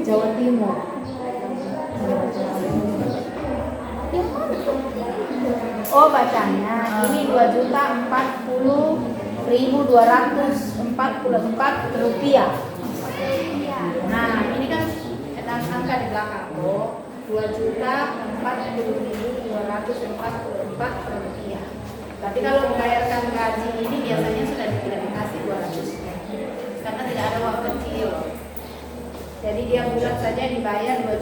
Jawa Timur. Oh bacanya ini 2.040.244 rupiah. Nah ini kan angka di belakang tuh 2.040.244 rupiah. Tapi kalau membayarkan gaji ini biasanya sudah tidak dikasih 200 karena tidak ada uang kecil. Jadi dia bulat saja dibayar 2.040.000.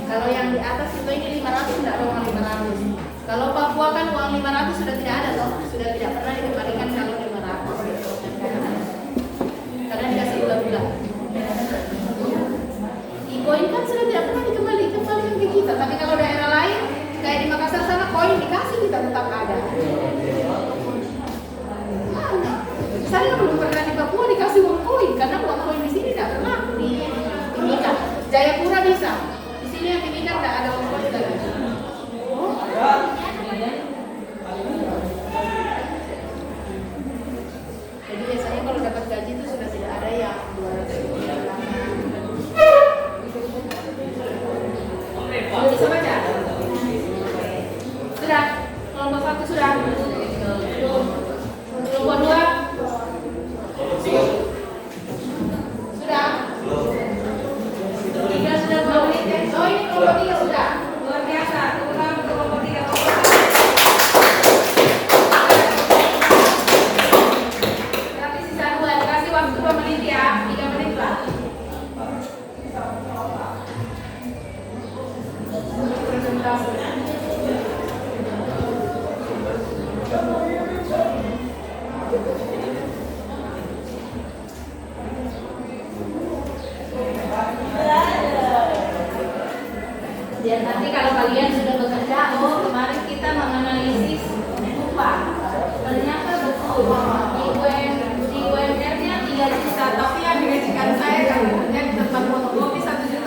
Kalau yang di atas itu ini 500 tidak ada uang 500. Kalau Papua kan uang 500 sudah tidak ada loh, sudah tidak pernah dikembalikan kalau 500. Karena dikasih bulan-bulan. Koin kan sudah tidak pernah dikembalikan ke kita. Tapi kalau daerah lain kayak di Makassar sana koin dikasih kita tetap ada. Saya belum pernah di Papua dikasih uang koin karena uang koin di sini tidak pernah di Timika. Jayapura bisa. Di sini yang Timika tidak ada uang koin lagi. Jadi biasanya kalau dapat gaji itu sudah tidak ada yang 200 rupiah. Bisa baca? Sudah. Kelompok 1 sudah. Kelompok 2 sudah. 3 sudah 2 menit. Oh ini kelompok 3 sudah. Luar biasa. Tepuk kelompok 3. Tapi sisa 2. Kasih waktu 2 menit ya. 3 menit lah. Presentasi. Biar nanti kalau kalian sudah bekerja, oh kemarin kita menganalisis upah. Ternyata betul di UMR-nya 3 juta, tapi yang digajikan saya kan di tempat foto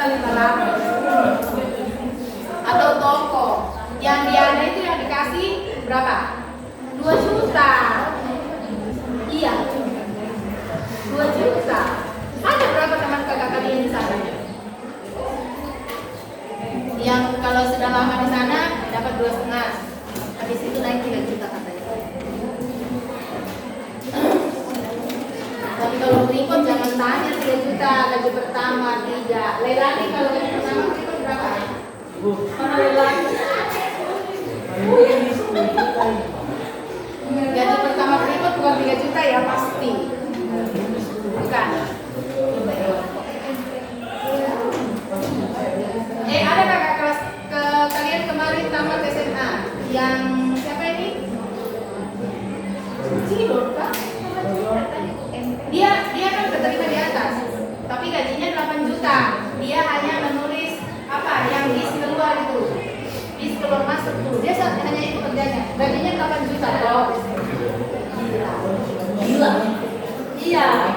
kali 8. Atau toko yang dia ada itu yang dikasih berapa? 2 juta. Iya, 2 juta. Ada berapa teman kakak kalian di sana? Yang kalau sudah lama di sana dapat 2,5. Habis itu naik 3 juta katanya. Tapi kalau berikut jangan tanya 3 juta gaji pertama, tidak. Leilani kalau gaji pertama berikut berapa? Mana Leilani? Gaji pertama berikut bukan 3 juta ya pasti. Bukan. Ada kakak kelas kalian kemarin tamat SMA yang siapa ini? Cidor kah? Dia kan keterima di atas, tapi gajinya 8 juta. Dia hanya menulis apa yang bis keluar itu, bis keluar masuk tuh. Dia hanya itu kerjanya. Gajinya 8 juta. Oh, gila. Iya.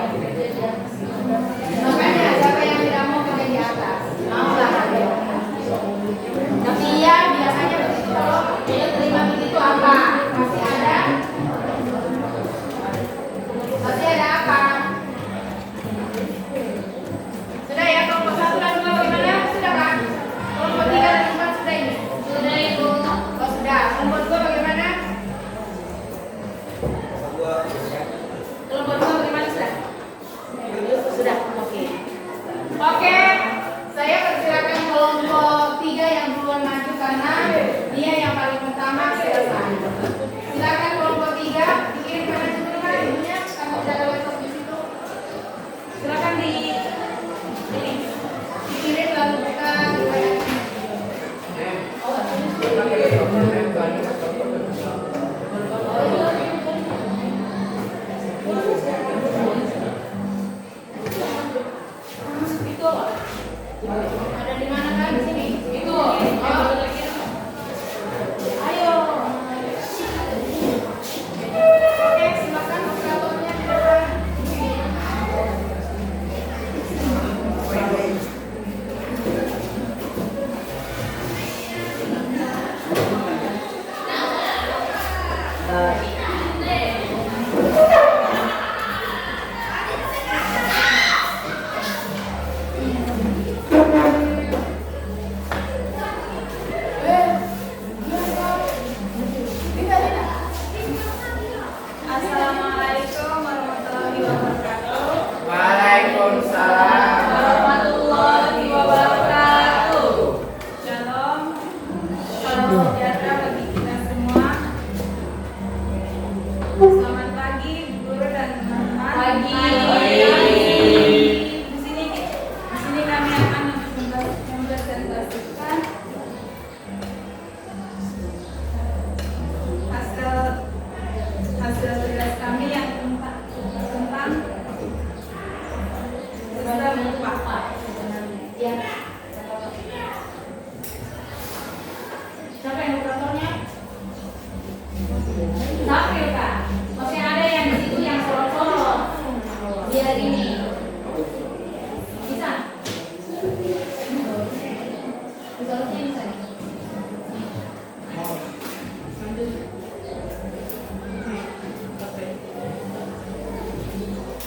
Makanya siapa yang tidak mau kerja di atas, mau lah kerja. Tapi ya biasanya begitu kalau dia terima begitu apa? Masih ada? Masih ada apa? Sudah ya, kelompok 1 dan 2 bagaimana? Sudah kan? Kelompok 3 dan 4 sudah ini? Sudah Ibu. Oh sudah. Kelompok 2 bagaimana? Kelompok 2 bagaimana sudah? Sudah, oke. Oke, saya persilakan kelompok 3 yang duluan maju karena dia yang paling pertama selesai. Silakan kelompok 3 dikirim ke maju dulu kan ibunya, karena sudah ada laptop di situ. Silakan dikirim lalu buka. Ada di mana kan? Di sini. Itu. Ayo. Oke, silakan operatornya di depan. Assalamualaikum warahmatullahi wabarakatuh. Waalaikumsalam Warahmatullahi wabarakatuh. Shalom. Salam sejahtera bagi kita semua. Selamat pagi guru dan teman-teman. Pagi. Di sini kami akan mempresentasikan hasil tugas kami yang tentang sistem upah. Ya. Siapa yang operatornya? Tapi Kak, masih ada yang di situ yang sorot-sorot. Biar ini. Bisa? Sorotnya bisa.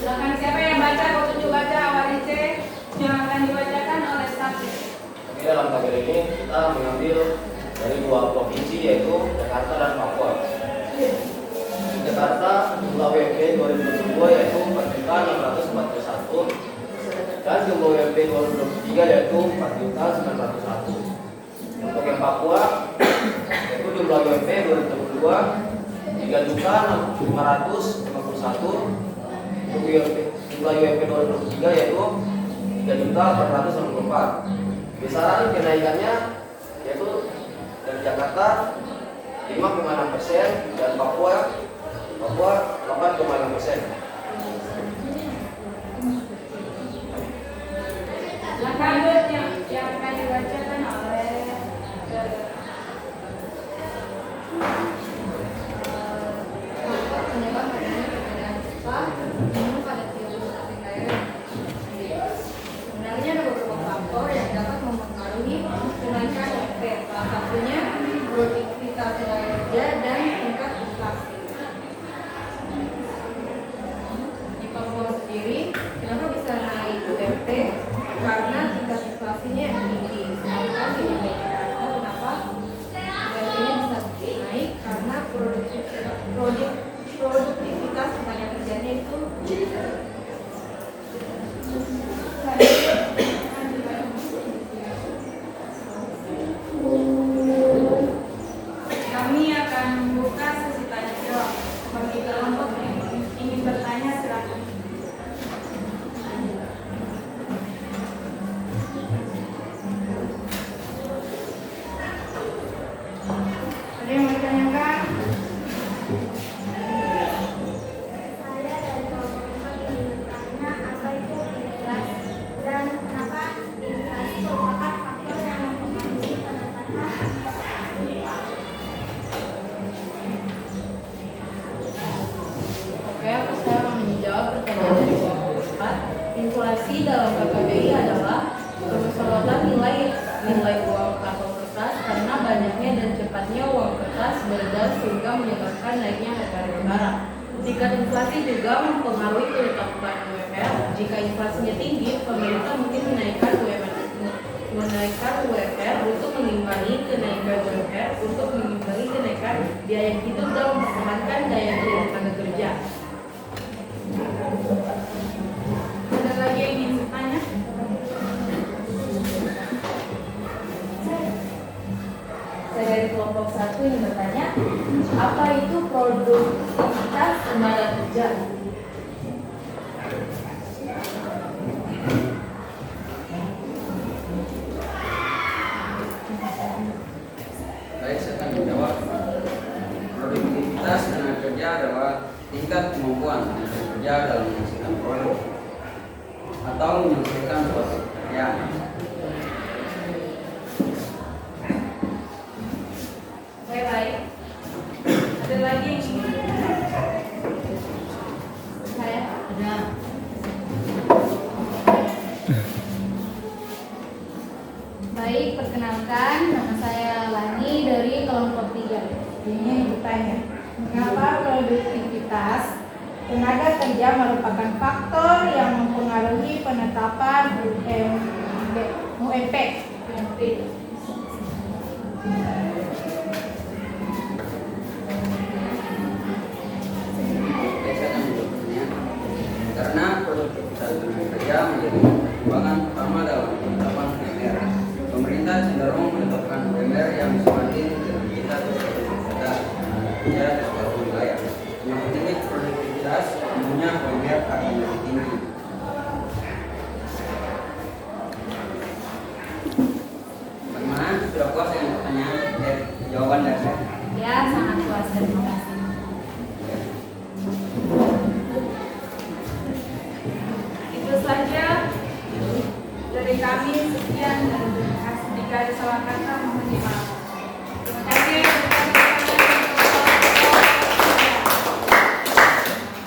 Silakan siapa yang baca, petunjuk baca awal C yang akan dibacakan oleh saksi. Oke, dalam tabel ini kita mengambil dari 2 provinsi yaitu Jakarta dan Papua. Di Jakarta jumlah UMP 2022 yaitu 4.641 dan jumlah UMP 2023 yaitu 4.901. Untuk yang Papua yaitu jumlah UMP 2022 3.551. Untuk jumlah UMP 2023 yaitu 3.464. Besaran kenaikannya yaitu dari Jakarta 5,6% dan Papua 8,6%. Langkah yang akan dibacakan oleh sebenarnya ada beberapa faktor yang menyebabkan naiknya harga barang. Tingkat inflasi juga mempengaruhi penetapan UMR. Jika inflasinya tinggi, pemerintah mungkin menaikkan UMR untuk mengimbangi kenaikan UMR, untuk mengimbangi kenaikan biaya hidup dan mempertahankan daya beli tenaga kerja. Ada lagi yang ingin bertanya? Saya dari kelompok 1 ingin bertanya, apa itu produktivitas tenaga kerja? Baik, saya akan menjawab. Produktivitas tenaga kerja adalah tingkat kemampuan tenaga kerja dalam menghasilkan produk atau menyelesaikan suatu pekerjaan. Baik. Ada lagi yang ingin? Saya ada. Baik, perkenalkan, nama saya Lani dari kelompok 3. Ini yang bertanya, mengapa produktivitas tenaga kerja merupakan faktor yang mempengaruhi penetapan UMP? Karena produktivitas tenaga kerja menjadi pertimbangan utama dalam penetapan UMR. Pemerintah cenderung menetapkan UMR yang semakin dengan tingkat produktivitas kerja di suatu wilayah. Semakin tinggi produktivitas, umumnya UMR akan lebih tinggi. Bagaimana? Sudah puas dengan pertanyaan jawaban dari saya? Ya, sangat puas, terima kasih. Itu saja dari kami, sekian dan jika ada salah kata mohon dimaaf. Terima kasih.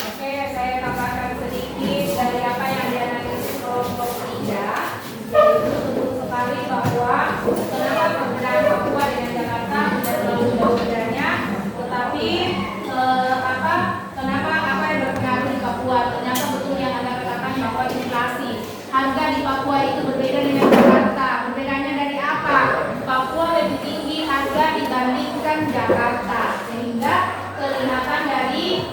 Oke, saya tambahkan sedikit dari apa yang dianalisis kelompok 3, yaitu tentu sekali bahwa kenapa perbedaan Papua dengan Jakarta tidak terlalu jauh bedanya, tetapi kenapa apa yang berpengaruh di Papua? Ternyata betul yang Anda katakan bahwa inflasi. Harga di Papua itu berbeda dengan Jakarta. Perbedaannya dari apa? Papua lebih tinggi harga dibandingkan Jakarta, sehingga kelihatan dari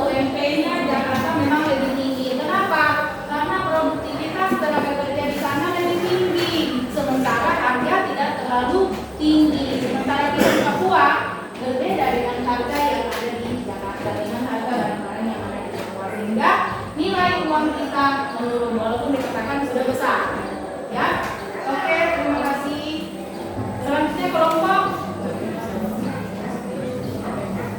UMP-nya Jakarta memang lebih tinggi. Kenapa? Karena produktivitas tenaga kerja di sana lebih tinggi, sementara harga tidak terlalu tinggi. Sementara di Papua berbeda dengan harga yang ada di Jakarta, dengan harga barang-barang yang ada di Papua, sehingga nilai uang kita menurun walaupun dikatakan sudah besar. Ya, oke, terima kasih. Selanjutnya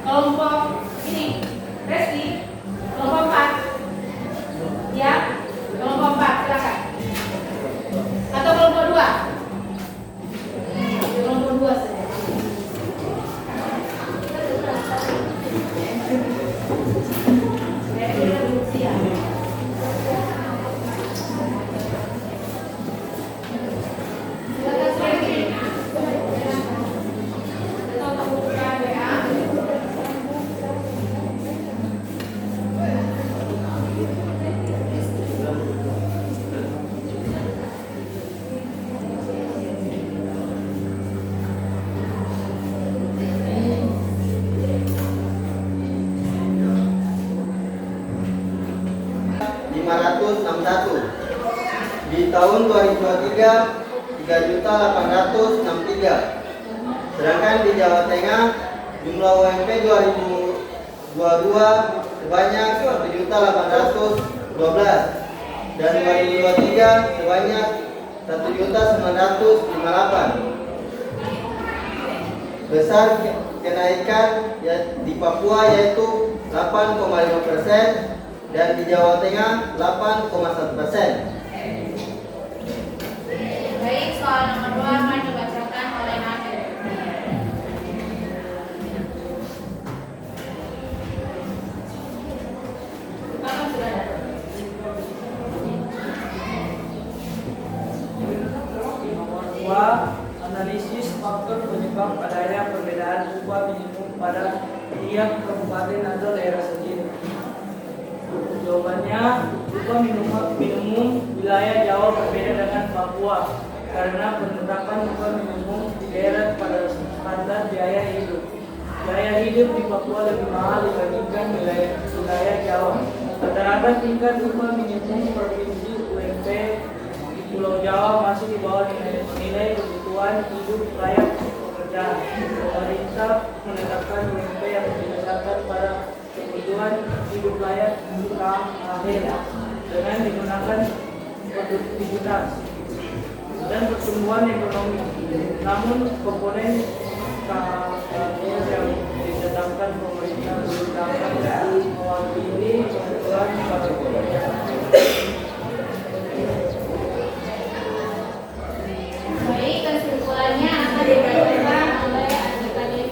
kelompok ini, Resti, kelompok 4. Ya, kelompok 4, silakan. Atau kelompok 2? Kelompok 2 saja. Di tahun 2023 3.863. Sedangkan di Jawa Tengah jumlah UMP 2022 sebanyak 1.812 dan 2023 sebanyak 1.958. Besar kenaikan di Papua yaitu 8,5% dan di Jawa Tengah 8,1%. Baik, soal nomor 2 akan dibacakan oleh Nadir. Bapak sudah ada. Nomor 2, analisis faktor penyebab adanya perbedaan upah minimum pada tiap kabupaten atau daerah sendiri? Jawabannya, upah minimum wilayah Jawa berbeda dengan Papua karena penerapan upah minimum di daerah pada standar biaya hidup. Biaya hidup di Papua lebih mahal dibandingkan wilayah Jawa. Rata-rata tingkat upah minimum provinsi UMP di Pulau Jawa masih di bawah nilai kebutuhan hidup layak pekerja. Pemerintah menetapkan UMP yang berdasarkan pada kebutuhan hidup layak akhir dengan digunakan produktivitas dan pertumbuhan ekonomi. Namun komponen KPR yang ditetapkan pemerintah belum dapat mewakili kebutuhan para pekerja. Baik, kesimpulannya akan dibacakan oleh adik-adik.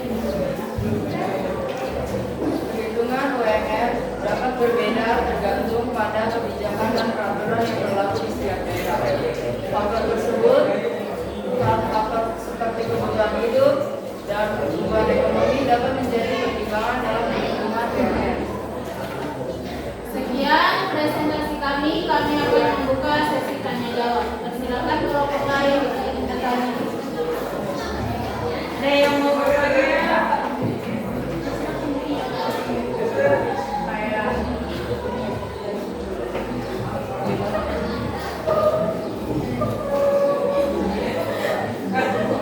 Perhitungan UMR dapat berbeda tergantung pada kebijakan dan peraturan yang berlaku di setiap daerah. Faktor tersebut, faktor seperti kebutuhan hidup dan pertumbuhan ekonomi dapat menjadi pertimbangan dalam perhitungan UMR. Sekian presentasi kami akan membuka sesi tanya jawab. Persilakan kelompok lain yang ingin bertanya. Ada yang mau bertanya?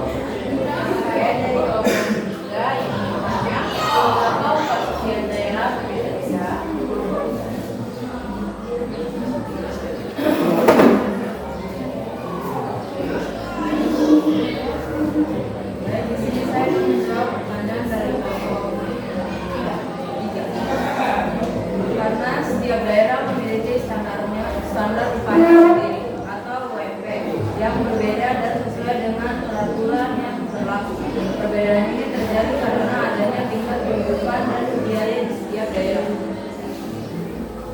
Saya dari kelompok 3 yang bertanya, beberapa upah sosial daerah berbeda-beda. Dan di sini saya menjawab pertanyaan dari kelompok 3. Karena setiap daerah memiliki standar upahnya sendiri atau UMP yang berbeda dan sesuai dengan peraturan yang berlaku. Perbedaan ini terjadi karena adanya tingkat kehidupan dan biaya di setiap daerah.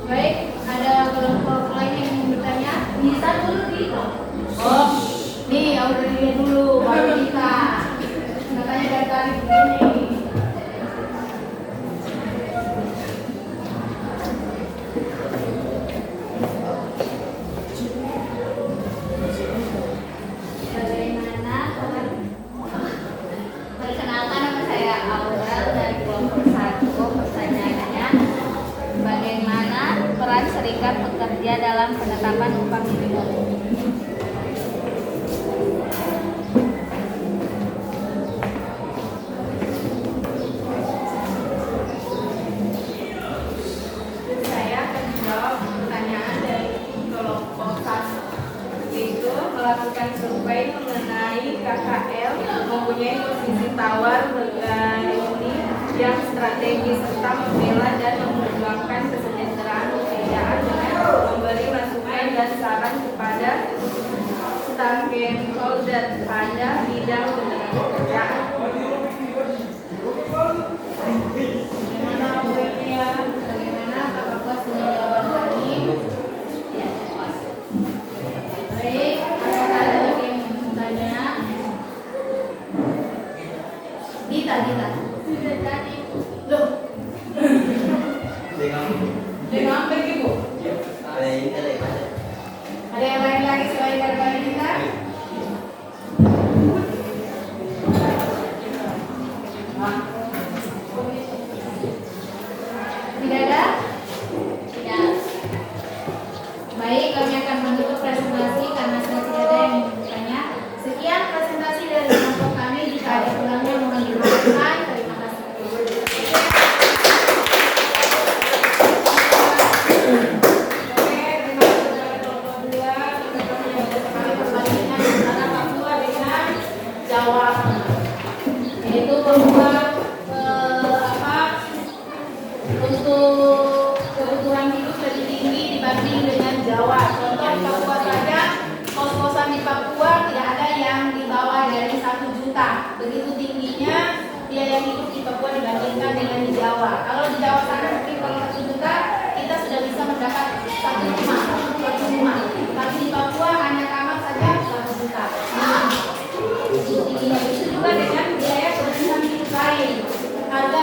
Baik, ada kelompok lain yang ingin bertanya? Bisa dulu gitu. Oh, nih Aurelia dulu, baru kita. Katanya dari tadi begini. Bagaimana kabar? Perkenalkan, nama saya Aurel dari kelompok 1. Pertanyaannya, bagaimana peran serikat pekerja dalam penetapan upah minimum? Saya akan menjawab pertanyaan dari kelompok 1, yaitu melakukan survei mengenai KKL mempunyai posisi tawar bergaya yang strategis serta membela dan memperjuangkan kesejahteraan pekerjaan dengan memberi masukan dan saran kepada stakeholder pada bidang pekerjaan. Bagaimana Aurelia? Bagaimana Kakak Puas dengan jawaban kami? Ya, puas. Baik, apakah ada lagi yang ingin bertanya? Dita. Sudah tadi. Loh, dengan apa ibu? Ada yang lain lagi selain dari Dita? Tidak ada? Tidak. Baik, kami akan menutup presentasi karena sudah tidak ada yang ingin bertanya. Sekian presentasi dari kelompok kami. Jika ada kurangnya mohon dimaafkan. Terima kasih. Oke, terima kasih kepada kelompok 2. Kita punya sekali perbandingan antara Papua dengan Jawa, yaitu Papua untuk kebutuhan hidup lebih tinggi dibanding dengan Jawa. Contoh di Papua saja, kos-kosan di Papua tidak ada yang di bawah dari 1 juta. Begitu tingginya biaya hidup di Papua dibandingkan dengan di Jawa. Kalau di Jawa sana mungkin kalau 1 juta kita sudah bisa mendapat satu rumah. Tapi di Papua hanya kamar saja 1 juta. Begitu tingginya. Itu juga dengan biaya kebutuhan hidup lain. Harga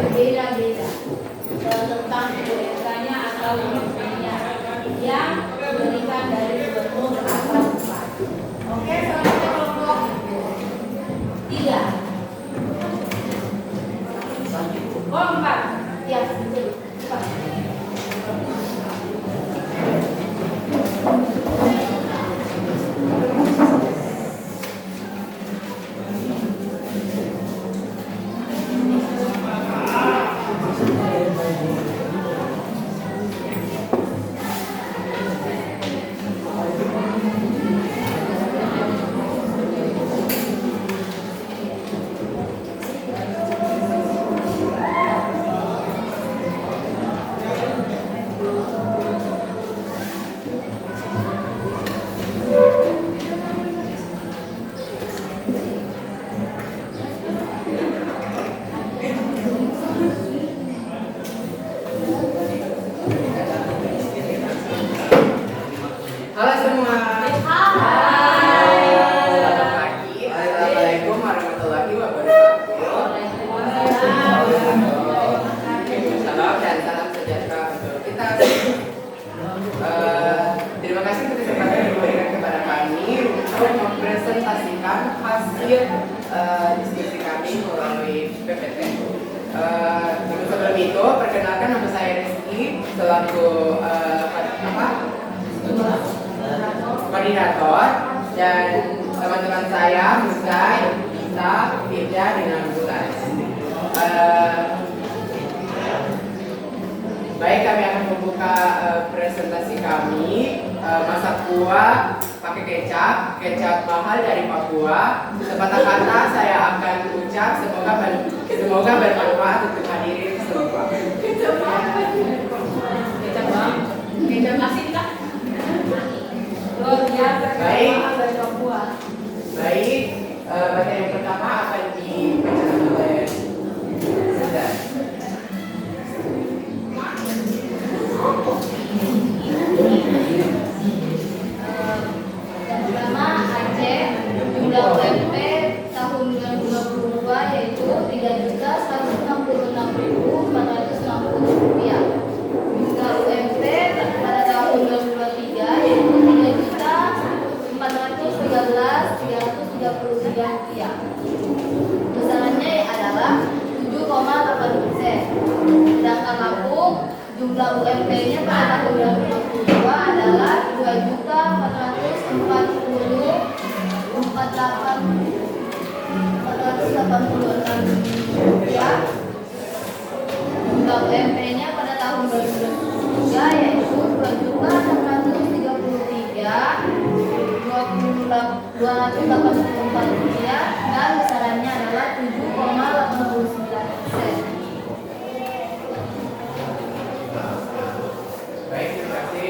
berbeda-beda tentang UMK-nya atau UMP-nya yang diberikan dari gubernur atau bupati. Oke, selanjutnya kelompok 3. Oh, 4. Ya, betul. 4. Halo semua. Hai. Selamat pagi. Assalamualaikum warahmatullahi wabarakatuh. Salam dan salam sejahtera untuk kita. Terima kasih untuk kesempatan yang diberikan kepada kami untuk mempresentasikan hasil diskusi kami melalui PPT. Sebelum itu, perkenalkan nama saya Rizky selaku koordinator, dan teman-teman saya Musai, Gita, Firda, dengan Bulan. Baik, kami akan membuka presentasi kami. Masak buah pakai kecap mahal dari Papua. Sepatah kata saya akan ucap, semoga bermanfaat untuk hadirin semua. Kecap asin kah? Luar biasa. Baik. Dari Papua. Baik, materi yang pertama akan dibacakan oleh Sudan. Yang pertama Aceh, jumlah UMP tahun 2022 yaitu Rp3.166.460. Jumlah UMP pada tahun 2023 yaitu Rp3.413.333. Besarannya adalah 7,8%. Sedangkan Lampung, jumlah UMP-nya pada tahun 2022 adalah Rp2.446.486. Jumlah UMP-nya pada tahun 2023 yaitu Rp2.683.284 dan besarannya adalah 7,89%. Baik, terima kasih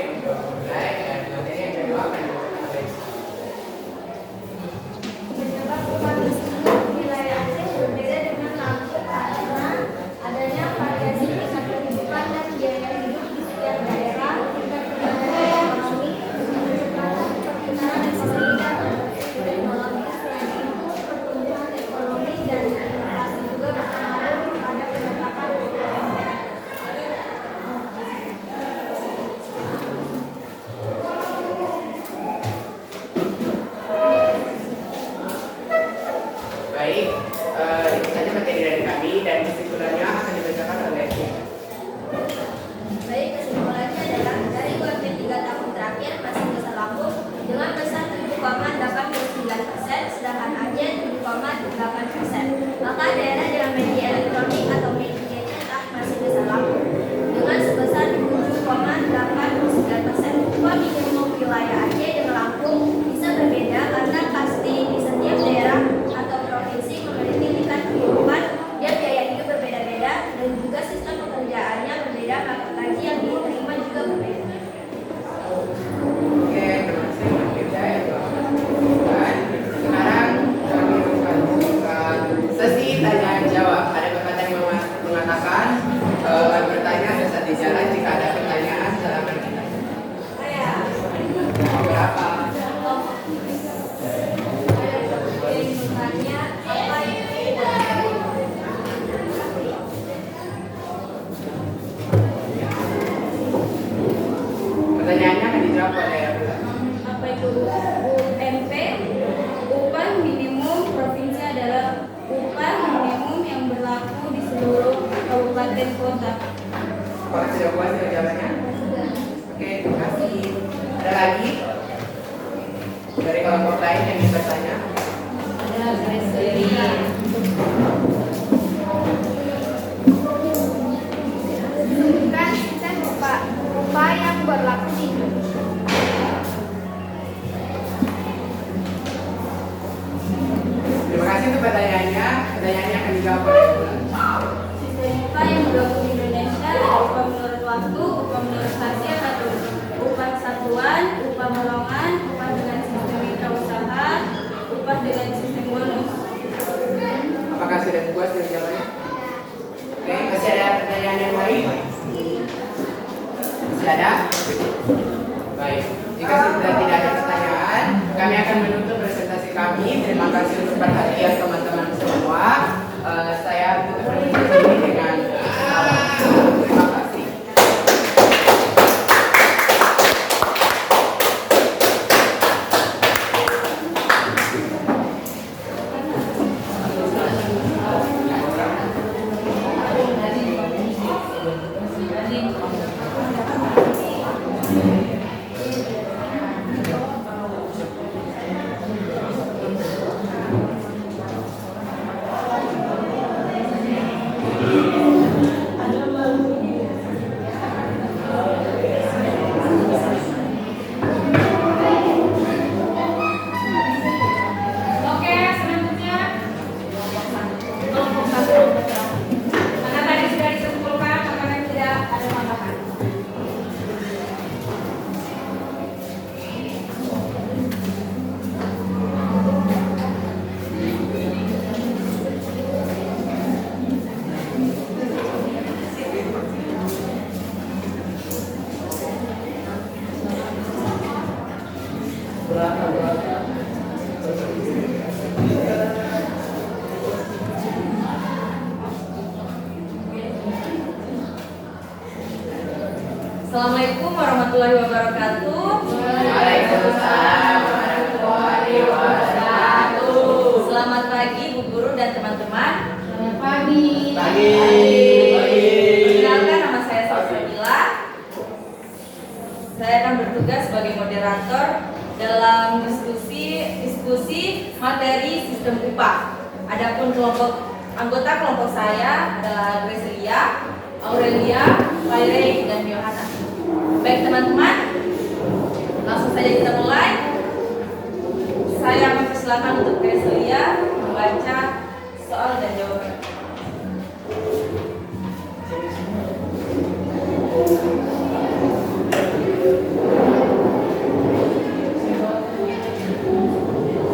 Kabupaten Kota. Apakah sudah puas dengan jawabannya? Oke, terima kasih. Ada lagi dari kelompok lain yang ingin bertanya? Ada Gracelia. Sebutkan sistem rupa yang berlaku di Indonesia. Terima kasih untuk pertanyaannya. Pertanyaannya akan dijawab oleh Bulan. Sistem upah yang berlaku di Indonesia ada upah menurut waktu, upah menurut hasil atau upah satuan, upah golongan, upah dengan sistem wirausaha, upah dengan sistem bonus. Apakah sudah puas dengan jawabannya? Oke, masih ada pertanyaan yang lain? Masih ada? Baik, jika sudah tidak ada pertanyaan, kami akan menutup presentasi kami. Terima kasih untuk perhatian teman-teman semua. Saya tutup presentasi ini dengan salam. Terima kasih. Oke, selanjutnya kelompok satu. Mana tadi sudah disimpulkan, mana tidak ada tambahan. Assalamualaikum warahmatullahi wabarakatuh. Waalaikumsalam warahmatullahi wabarakatuh. Selamat pagi Bu Guru dan teman-teman. Selamat pagi. Perkenalkan, nama saya Salsabila. Saya akan bertugas sebagai moderator dalam diskusi materi sistem upah. Adapun anggota kelompok saya adalah Gracelia, Aurelia, Vaire, dan Yohana. Baik teman-teman, langsung saja kita mulai. Saya akan persilakan untuk Gracelia membaca soal dan jawaban.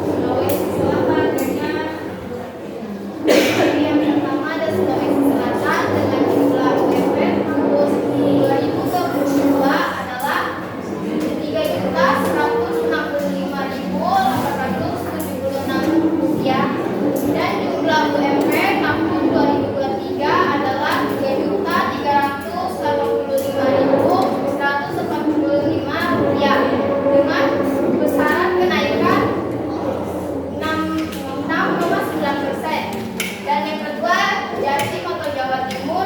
Sulawesi Selatan dengan yang pertama ada Sulawesi Selatan dengan jumlah UMP tahun 2022 adalah 3.165.876 rupiah dan jumlah UMP tahun 2023 adalah 3.385.145 rupiah dengan besaran kenaikan 6,9%. Dan yang kedua, Jatim atau Jawa Timur,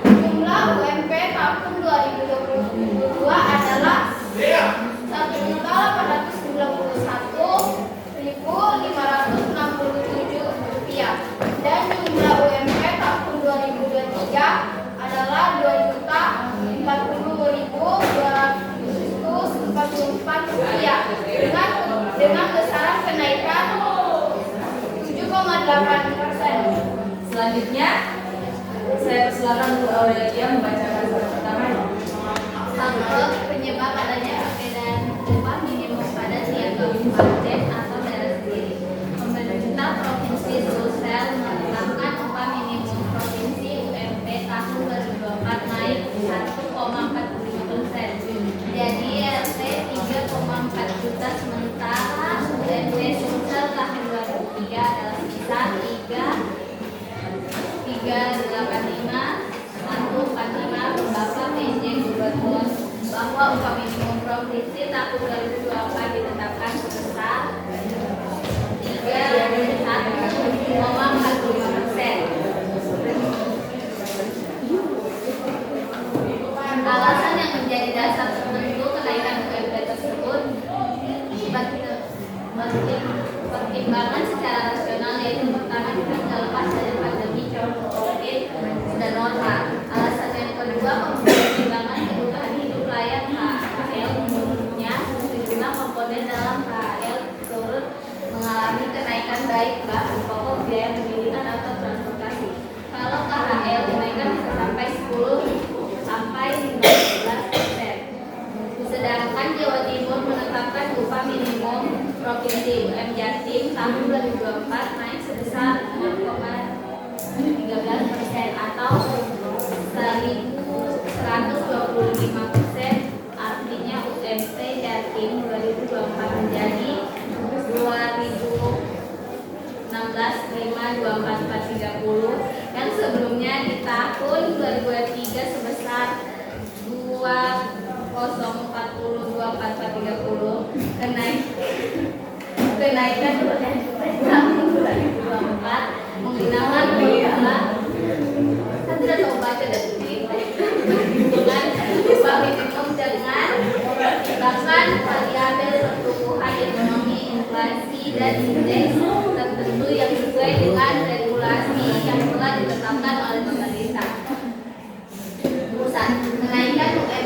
jumlah UMP tahun 2022 adalah 1.891.567 rupiah dan jumlah UMP tahun 2023 adalah 2.040.244 rupiah dengan besaran kenaikan 7,8%. Selanjutnya, saya persilakan untuk Aurelia membacakan soal pertama. Faktor penyebab adanya perbedaan upah minimum pada tiap kabupaten atau daerah sendiri. Pemerintah Provinsi Sulsel menetapkan upah minimum provinsi UMP tahun 2024 naik 1,45%. Jadi RT 3,4 juta, sementara UMP Sulsel tahun 2003 adalah sebesar 385 Bapak PJ Gubernur bahwa upah minimum provinsi tahun 2024 ditetapkan sebesar 3,45%. pasca pandemi COVID-19 norma. Alasan yang kedua, pertimbangan kebutuhan hidup layak KHL menurutnya sejumlah komponen dalam KHL turut mengalami kenaikan baik bahan pokok, biaya pendidikan atau transportasi. Kalau KHL kenaikan bisa sampai 10 sampai 15%. Sedangkan Jawa Timur menetapkan upah minimum provinsi UM Jatim tahun 2024 naik sebesar 6,13% atau 1.125%. Artinya UMP Jatim 2024 menjadi 2016,524,430 yang sebelumnya di tahun 2023 sebesar 2040,24,430. Kenaikan tahun 2024 menggunakan formula kan tidak tahu baca dan dengan upah minimum dengan pertimbangan variabel pertumbuhan ekonomi, inflasi dan indeks tertentu yang sesuai dengan regulasi yang telah ditetapkan oleh pemerintah pusat. Kenaikan UM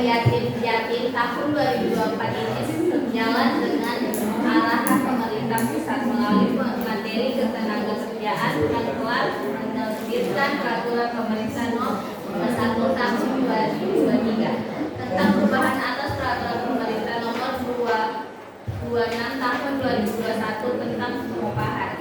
Jatim tahun 2024 ini sejalan dengan arahan pemerintah pusat melalui materi ketenagakerjaan yang telah menerbitkan peraturan pemerintah nomor 1 tahun 2023 tentang perubahan atas peraturan pemerintah nomor 226 tahun 2021 tentang pengupahan.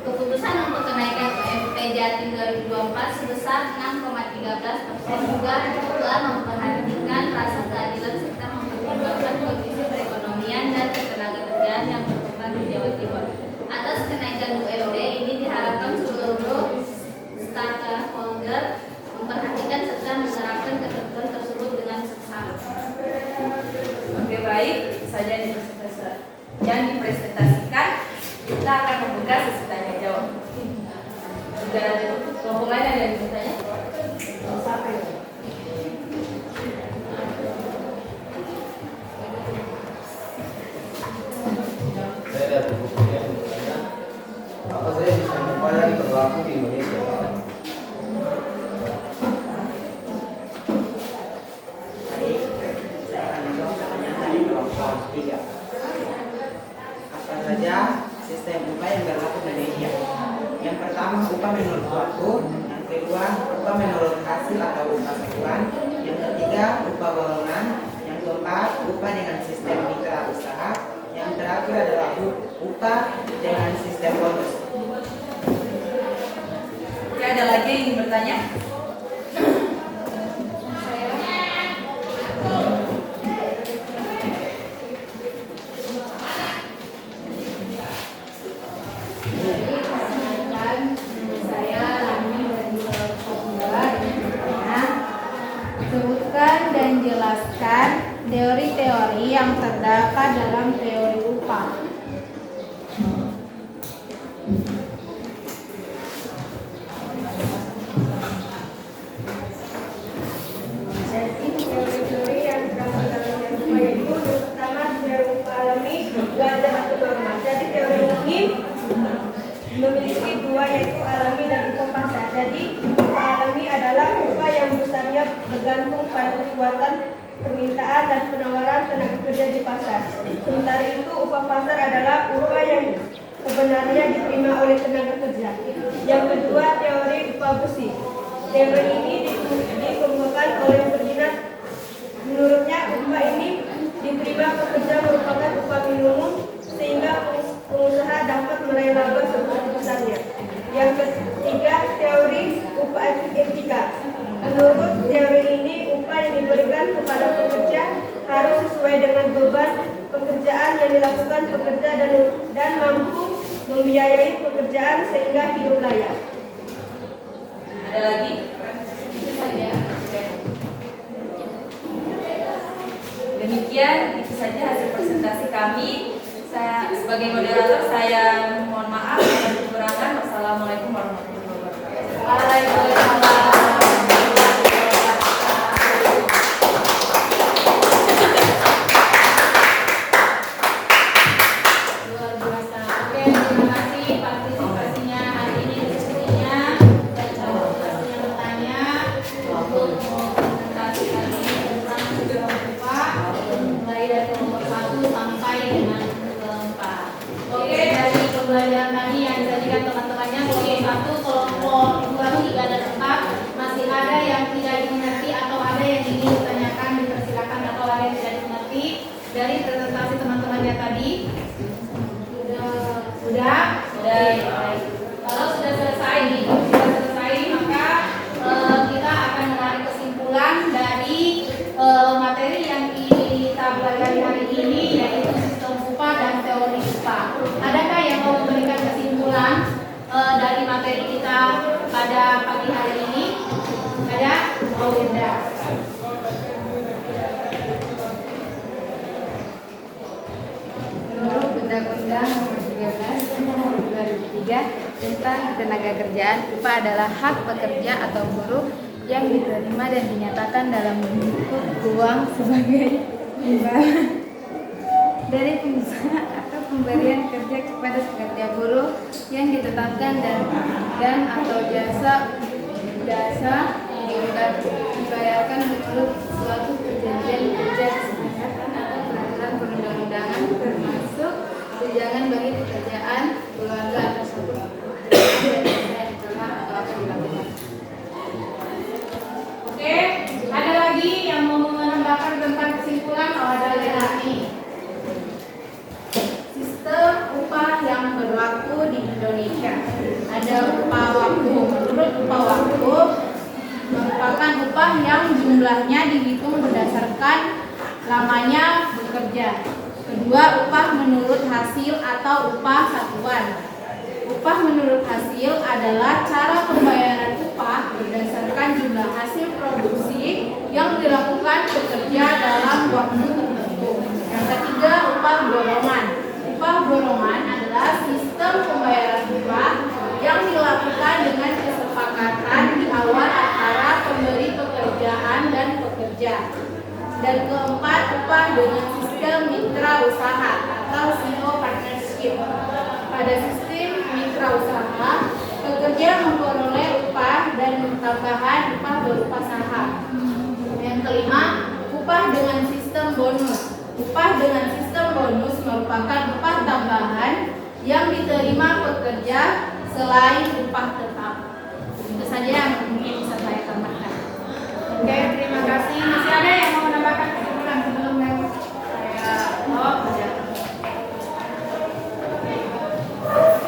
Keputusan untuk kenaikan UMP Jatim 2024 sebesar 6,13% juga telah memperhatikan rasa keadilan serta mempertimbangkan kondisi perekonomian dan ketenagakerjaan yang berkembang di Jawa Timur. Atas kenaikan UMP ini diharapkan seluruh stakeholder memperhatikan serta menerapkan ketentuan tersebut dengan seksama. Oke, baik, itu saja yang dipresentasikan. Kita akan membuka sesi tanya jawab. Jika ada kelompok lain yang ingin bertanya, siapa ya? Saya dari buku yang bertanya, apa saja sistem upah yang berlaku di Indonesia? Apa saja sistem upah yang berlaku di Indonesia? Yang pertama, upah menurut waktu. Yang kedua, upah menurut hasil atau upah satuan. Yang ketiga, upah golongan. Yang keempat, upah dengan sistem mitra usaha. Yang terakhir adalah upah dengan sistem bonus. Oke, ada lagi yang ingin bertanya? Sebutkan dan jelaskan teori-teori yang terdapat dalam teori upah. Jadi teori-teori yang terdapat dalam teori upah yaitu yang pertama teori upah alami, wajar atau normal. Jadi teori ini memiliki dua, yaitu alami dan upah pasar. Jadi upah alami adalah upah yang besarnya bergantung pada kekuatan permintaan dan penawaran tenaga kerja di pasar. Sementara itu upah pasar adalah upah yang sebenarnya diterima oleh tenaga kerja. Yang kedua, teori upah besi. Teori ini dikemukakan oleh Ferdinand. Menurutnya upah ini diterima pekerja merupakan upah minimum sehingga pengusaha dapat meraih laba sebesar-besarnya. Yang ketiga, teori upah etika. Menurut teori ini, upah yang diberikan kepada pekerja harus sesuai dengan beban pekerjaan yang dilakukan pekerja dan mampu membiayai pekerjaan sehingga hidup layak. Ada lagi? Demikian, itu saja hasil presentasi kami. Saya sebagai moderator, saya mohon maaf atas kekurangan. Wassalamualaikum warahmatullahi wabarakatuh. Waalaikumsalam. Luar biasa. Oke, terima kasih partisipasi. materi kita pada pagi hari ini? Ada? Oh, tidak. Menurut Undang-Undang Nomor 13 Tahun 2003 tentang Ketenagakerjaan, upah adalah hak pekerja atau buruh yang diterima dan dinyatakan dalam bentuk uang sebagai imbalan dari pengusaha atau pemberian kerja kepada pekerja buruh yang ditetapkan dan atau jasa dibayarkan menurut suatu perjanjian kerja kesepakatan atau peraturan perundang-undangan termasuk tunjangan bagi pekerjaan keluarga atau suatu atau akan dilakukan. Oke, ada lagi yang mau menambahkan tentang kesimpulan? Oh, ada lagi. Sistem upah yang berlaku di Indonesia. Ada upah waktu. Menurut upah waktu merupakan upah yang jumlahnya dihitung berdasarkan lamanya bekerja. Kedua, upah menurut hasil atau upah satuan. Upah menurut hasil adalah cara pembayaran upah berdasarkan jumlah hasil produksi yang dilakukan pekerja dalam waktu tertentu. Yang ketiga, upah borongan. Upah borongan adalah sistem pembayaran upah yang dilakukan dengan kesepakatan di awal antara pemberi pekerjaan dan pekerja. Dan keempat, upah dengan sistem mitra usaha atau CEO partnership. Pada sistem mitra usaha, pekerja memperoleh upah dan tambahan upah berupa saham. Yang kelima, upah dengan sistem bonus. Upah dengan sistem bonus merupakan upah tambahan yang diterima pekerja selain upah tetap. Itu saja yang mungkin bisa saya tambahkan. Oke, terima kasih. Masih ada yang mau menambahkan kesimpulan sebelum saya ada.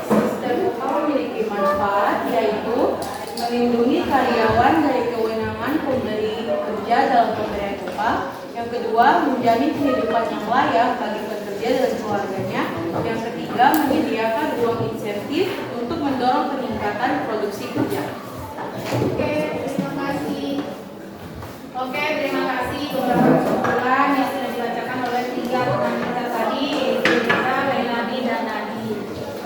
Sistem upah memiliki manfaat, yaitu melindungi karyawan dari kewenangan pemberi kerja dalam pemberian upah. Yang kedua, menjamin kehidupan yang layak bagi pekerja dan keluarganya. Yang ketiga, menyediakan ruang insentif untuk mendorong peningkatan produksi kerja. Oke, terima kasih. Oke, terima kasih beberapa kesimpulan yang sudah dibacakan oleh tiga teman kita tadi, yaitu Rita, Leilani, dan Nadi.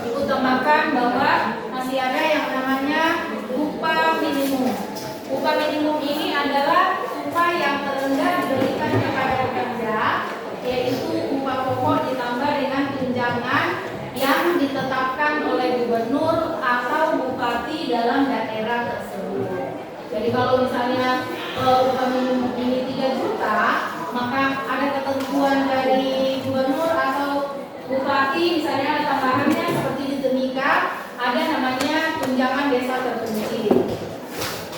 Ibu tambahkan bahwa masih ada yang namanya upah minimum. Upah minimum ini adalah upah yang terendah diberikan kepada pekerja, yaitu upah pokok ditambah dengan tunjangan yang ditetapkan oleh gubernur atau bupati dalam daerah tersebut. Jadi kalau misalnya upah minimum ini 3 juta, maka ada ketentuan dari gubernur atau bupati, misalnya ada tambahannya seperti di Timika, ada namanya tunjangan desa terpencil.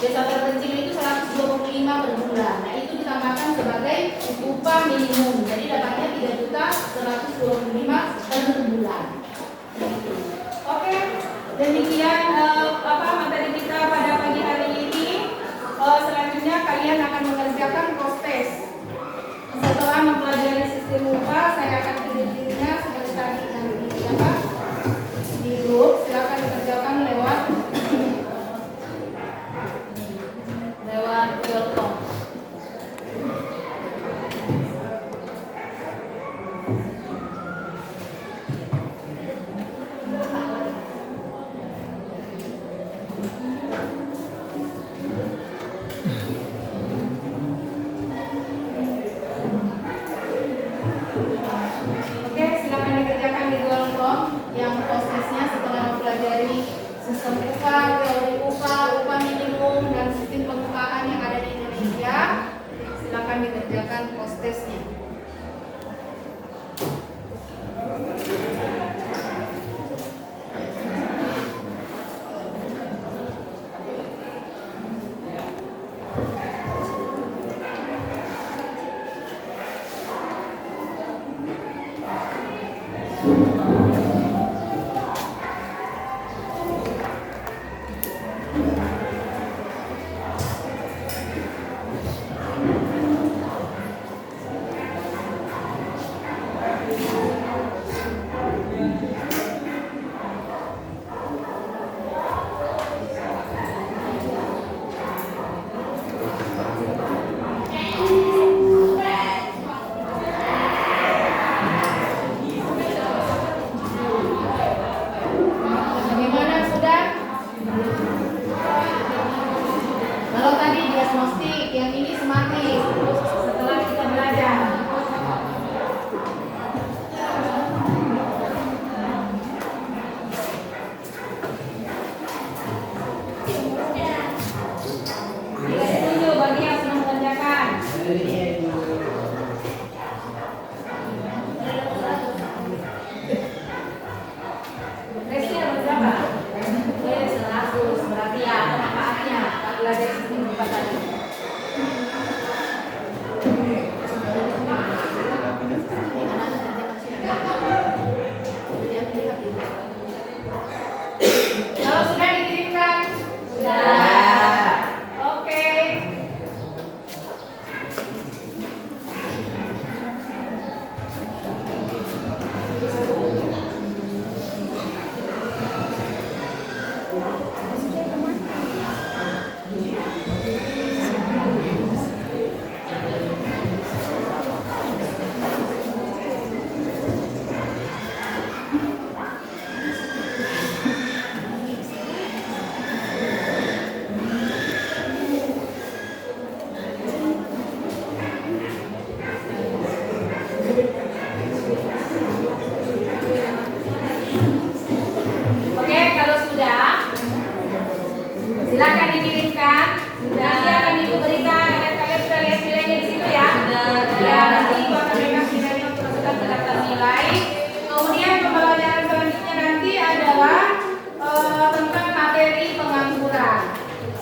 Desa terpencil itu 125 per bulan. Nah, itu ditambahkan sebagai upah minimum. Jadi dapatnya 3.125 per bulan. Oke, demikian materi kita pada pagi hari ini. Selanjutnya kalian akan mengerjakan proses. Setelah mempelajari sistem upah, saya akan kirimnya seperti tadi nanti di grup. Silakan dikerjakan lewat Google Form. Oke, silakan dikerjakan di Google Form yang prosesnya setelah mempelajari sistem upah, teori upah, upah minimum, dan sistem pengupahan yang ada di Indonesia. Silakan dikerjakan post-testnya. Oke, kalau sudah, silakan dikirimkan. Nanti akan ibu berikan. Kalian sudah lihat nilainya di situ ya. Ya, nanti ibu akan berikan nilainya untuk masukkan ke daftar nilai. Kemudian pembelajaran selanjutnya nanti adalah tentang materi pengangguran.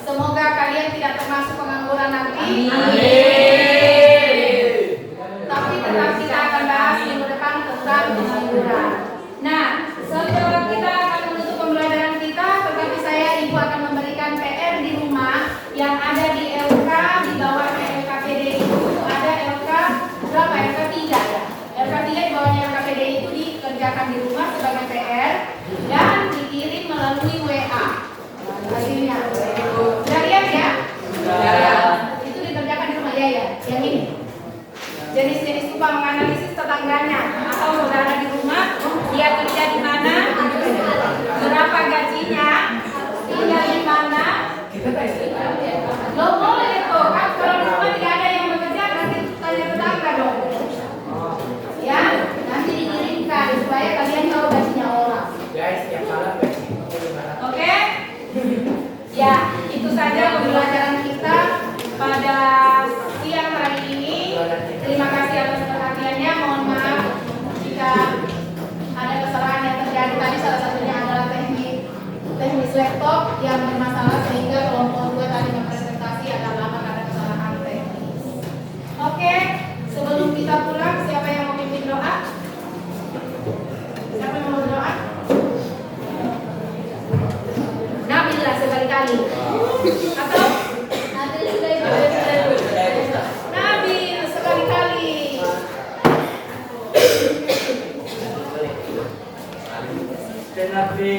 Semoga kalian tidak termasuk pengangguran nanti. Tapi tetap kita akan bahas minggu depan tentang pengangguran. Nah, setelah kita akan menutup pembelajaran kita, tetapi ibu akan memberikan PR di rumah yang ada di LK di bawah LKPD itu ada LK berapa? LK 3 ya. LK 3 di bawahnya LKPD itu dikerjakan di rumah sebagai PR dan dikirim melalui WA. Hasilnya. Sudah lihat ya? Itu dikerjakan di rumah ya. Yang ini. Jenis-jenis upah menganalisis tetangganya atau saudara di rumah, dia kerja di mana, berapa gajinya, tinggal di mana. Lo boleh tuh kan, kalau di rumah tidak ada yang bekerja nanti tanya tetangga dong. Ya, nanti dikirimkan supaya kalian tahu gajinya orang. Oke? Ya, itu saja pembelajaran kita pada siang hari ini. Terima kasih atas perhatiannya. Mohon maaf jika ada kesalahan yang terjadi tadi. Salah satunya adalah teknis laptop yang bermasalah sehingga kelompok 2 tadi mempresentasi agak lama karena kesalahan teknis. Oke, sebelum kita pulang, siapa yang mau pimpin doa? Siapa yang mau berdoa? Nabilah sekali-kali. Atau Nabil sekali-kali. Dan Nabi